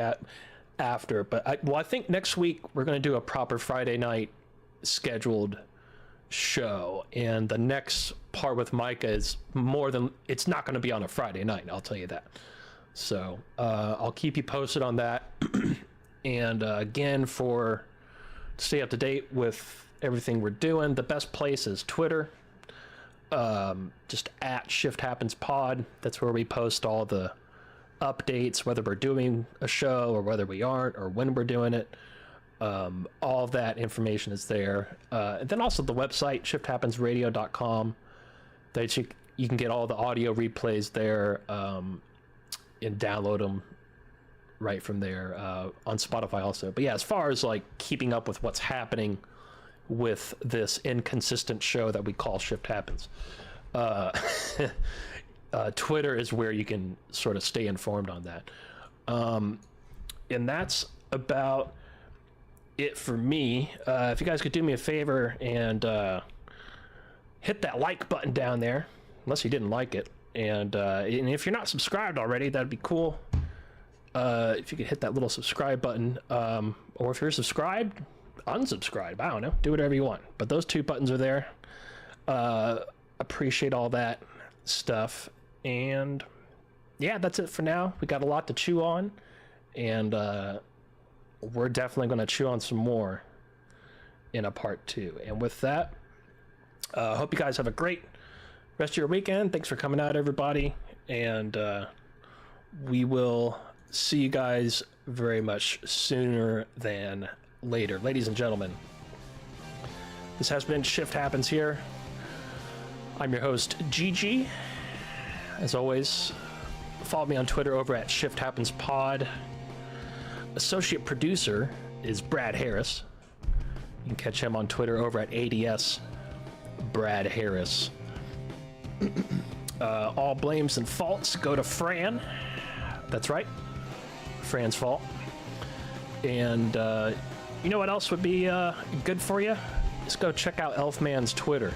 after. But I think next week we're gonna do a proper Friday night scheduled show, and the next part with Micah is it's not going to be on a Friday night, I'll tell you that. So I'll keep you posted on that. And again, to stay up to date with everything we're doing, the best place is Twitter, just at Shift Happens Pod. That's where we post all the updates, whether we're doing a show or whether we aren't, or when we're doing it. All of that information is there. And then also the website, shifthappensradio.com. That you can get all the audio replays there, and download them right from there, on Spotify also. But yeah, as far as like keeping up with what's happening with this inconsistent show that we call Shift Happens, Twitter is where you can sort of stay informed on that. And that's about it for me. If you guys could do me a favor and hit that like button down there, unless you didn't like it. And if you're not subscribed already, that'd be cool. If you could hit that little subscribe button, or if you're subscribed, unsubscribe. I don't know. Do whatever you want. But those two buttons are there. Appreciate all that stuff. And yeah, that's it for now. We got a lot to chew on. And we're definitely going to chew on some more in a part 2. And with that, hope you guys have a great rest of your weekend. Thanks for coming out, everybody. And we will see you guys very much sooner than later. Ladies and gentlemen, this has been Shift Happens here. I'm your host, Gigi. As always, follow me on Twitter over at Shift Happens Pod. Associate producer is Brad Harris. You can catch him on Twitter over at ADS Brad Harris. All blames and faults go to Fran. That's right, Fran's fault. And you know what else would be good for you? Just go check out Elfman's Twitter.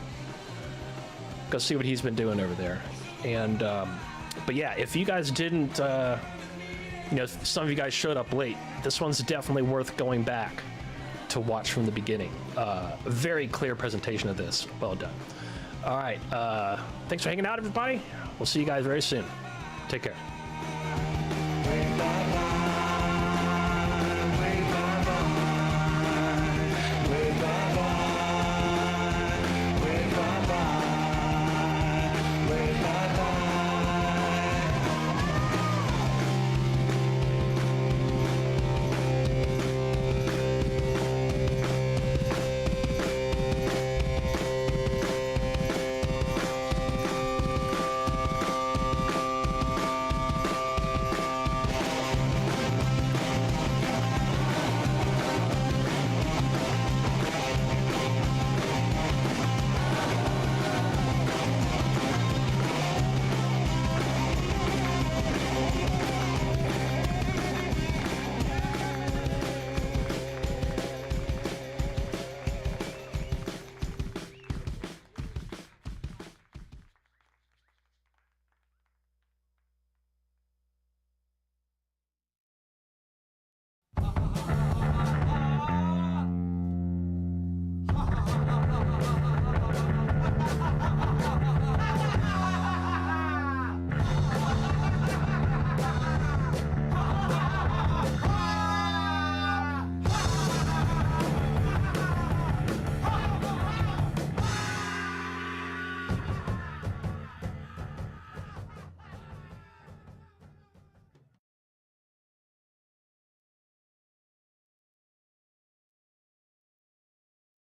Go see what he's been doing over there. And but yeah, if you guys didn't, some of you guys showed up late, this one's definitely worth going back to watch from the beginning. Very clear presentation of this. Well done. All right. Thanks for hanging out, everybody. We'll see you guys very soon. Take care.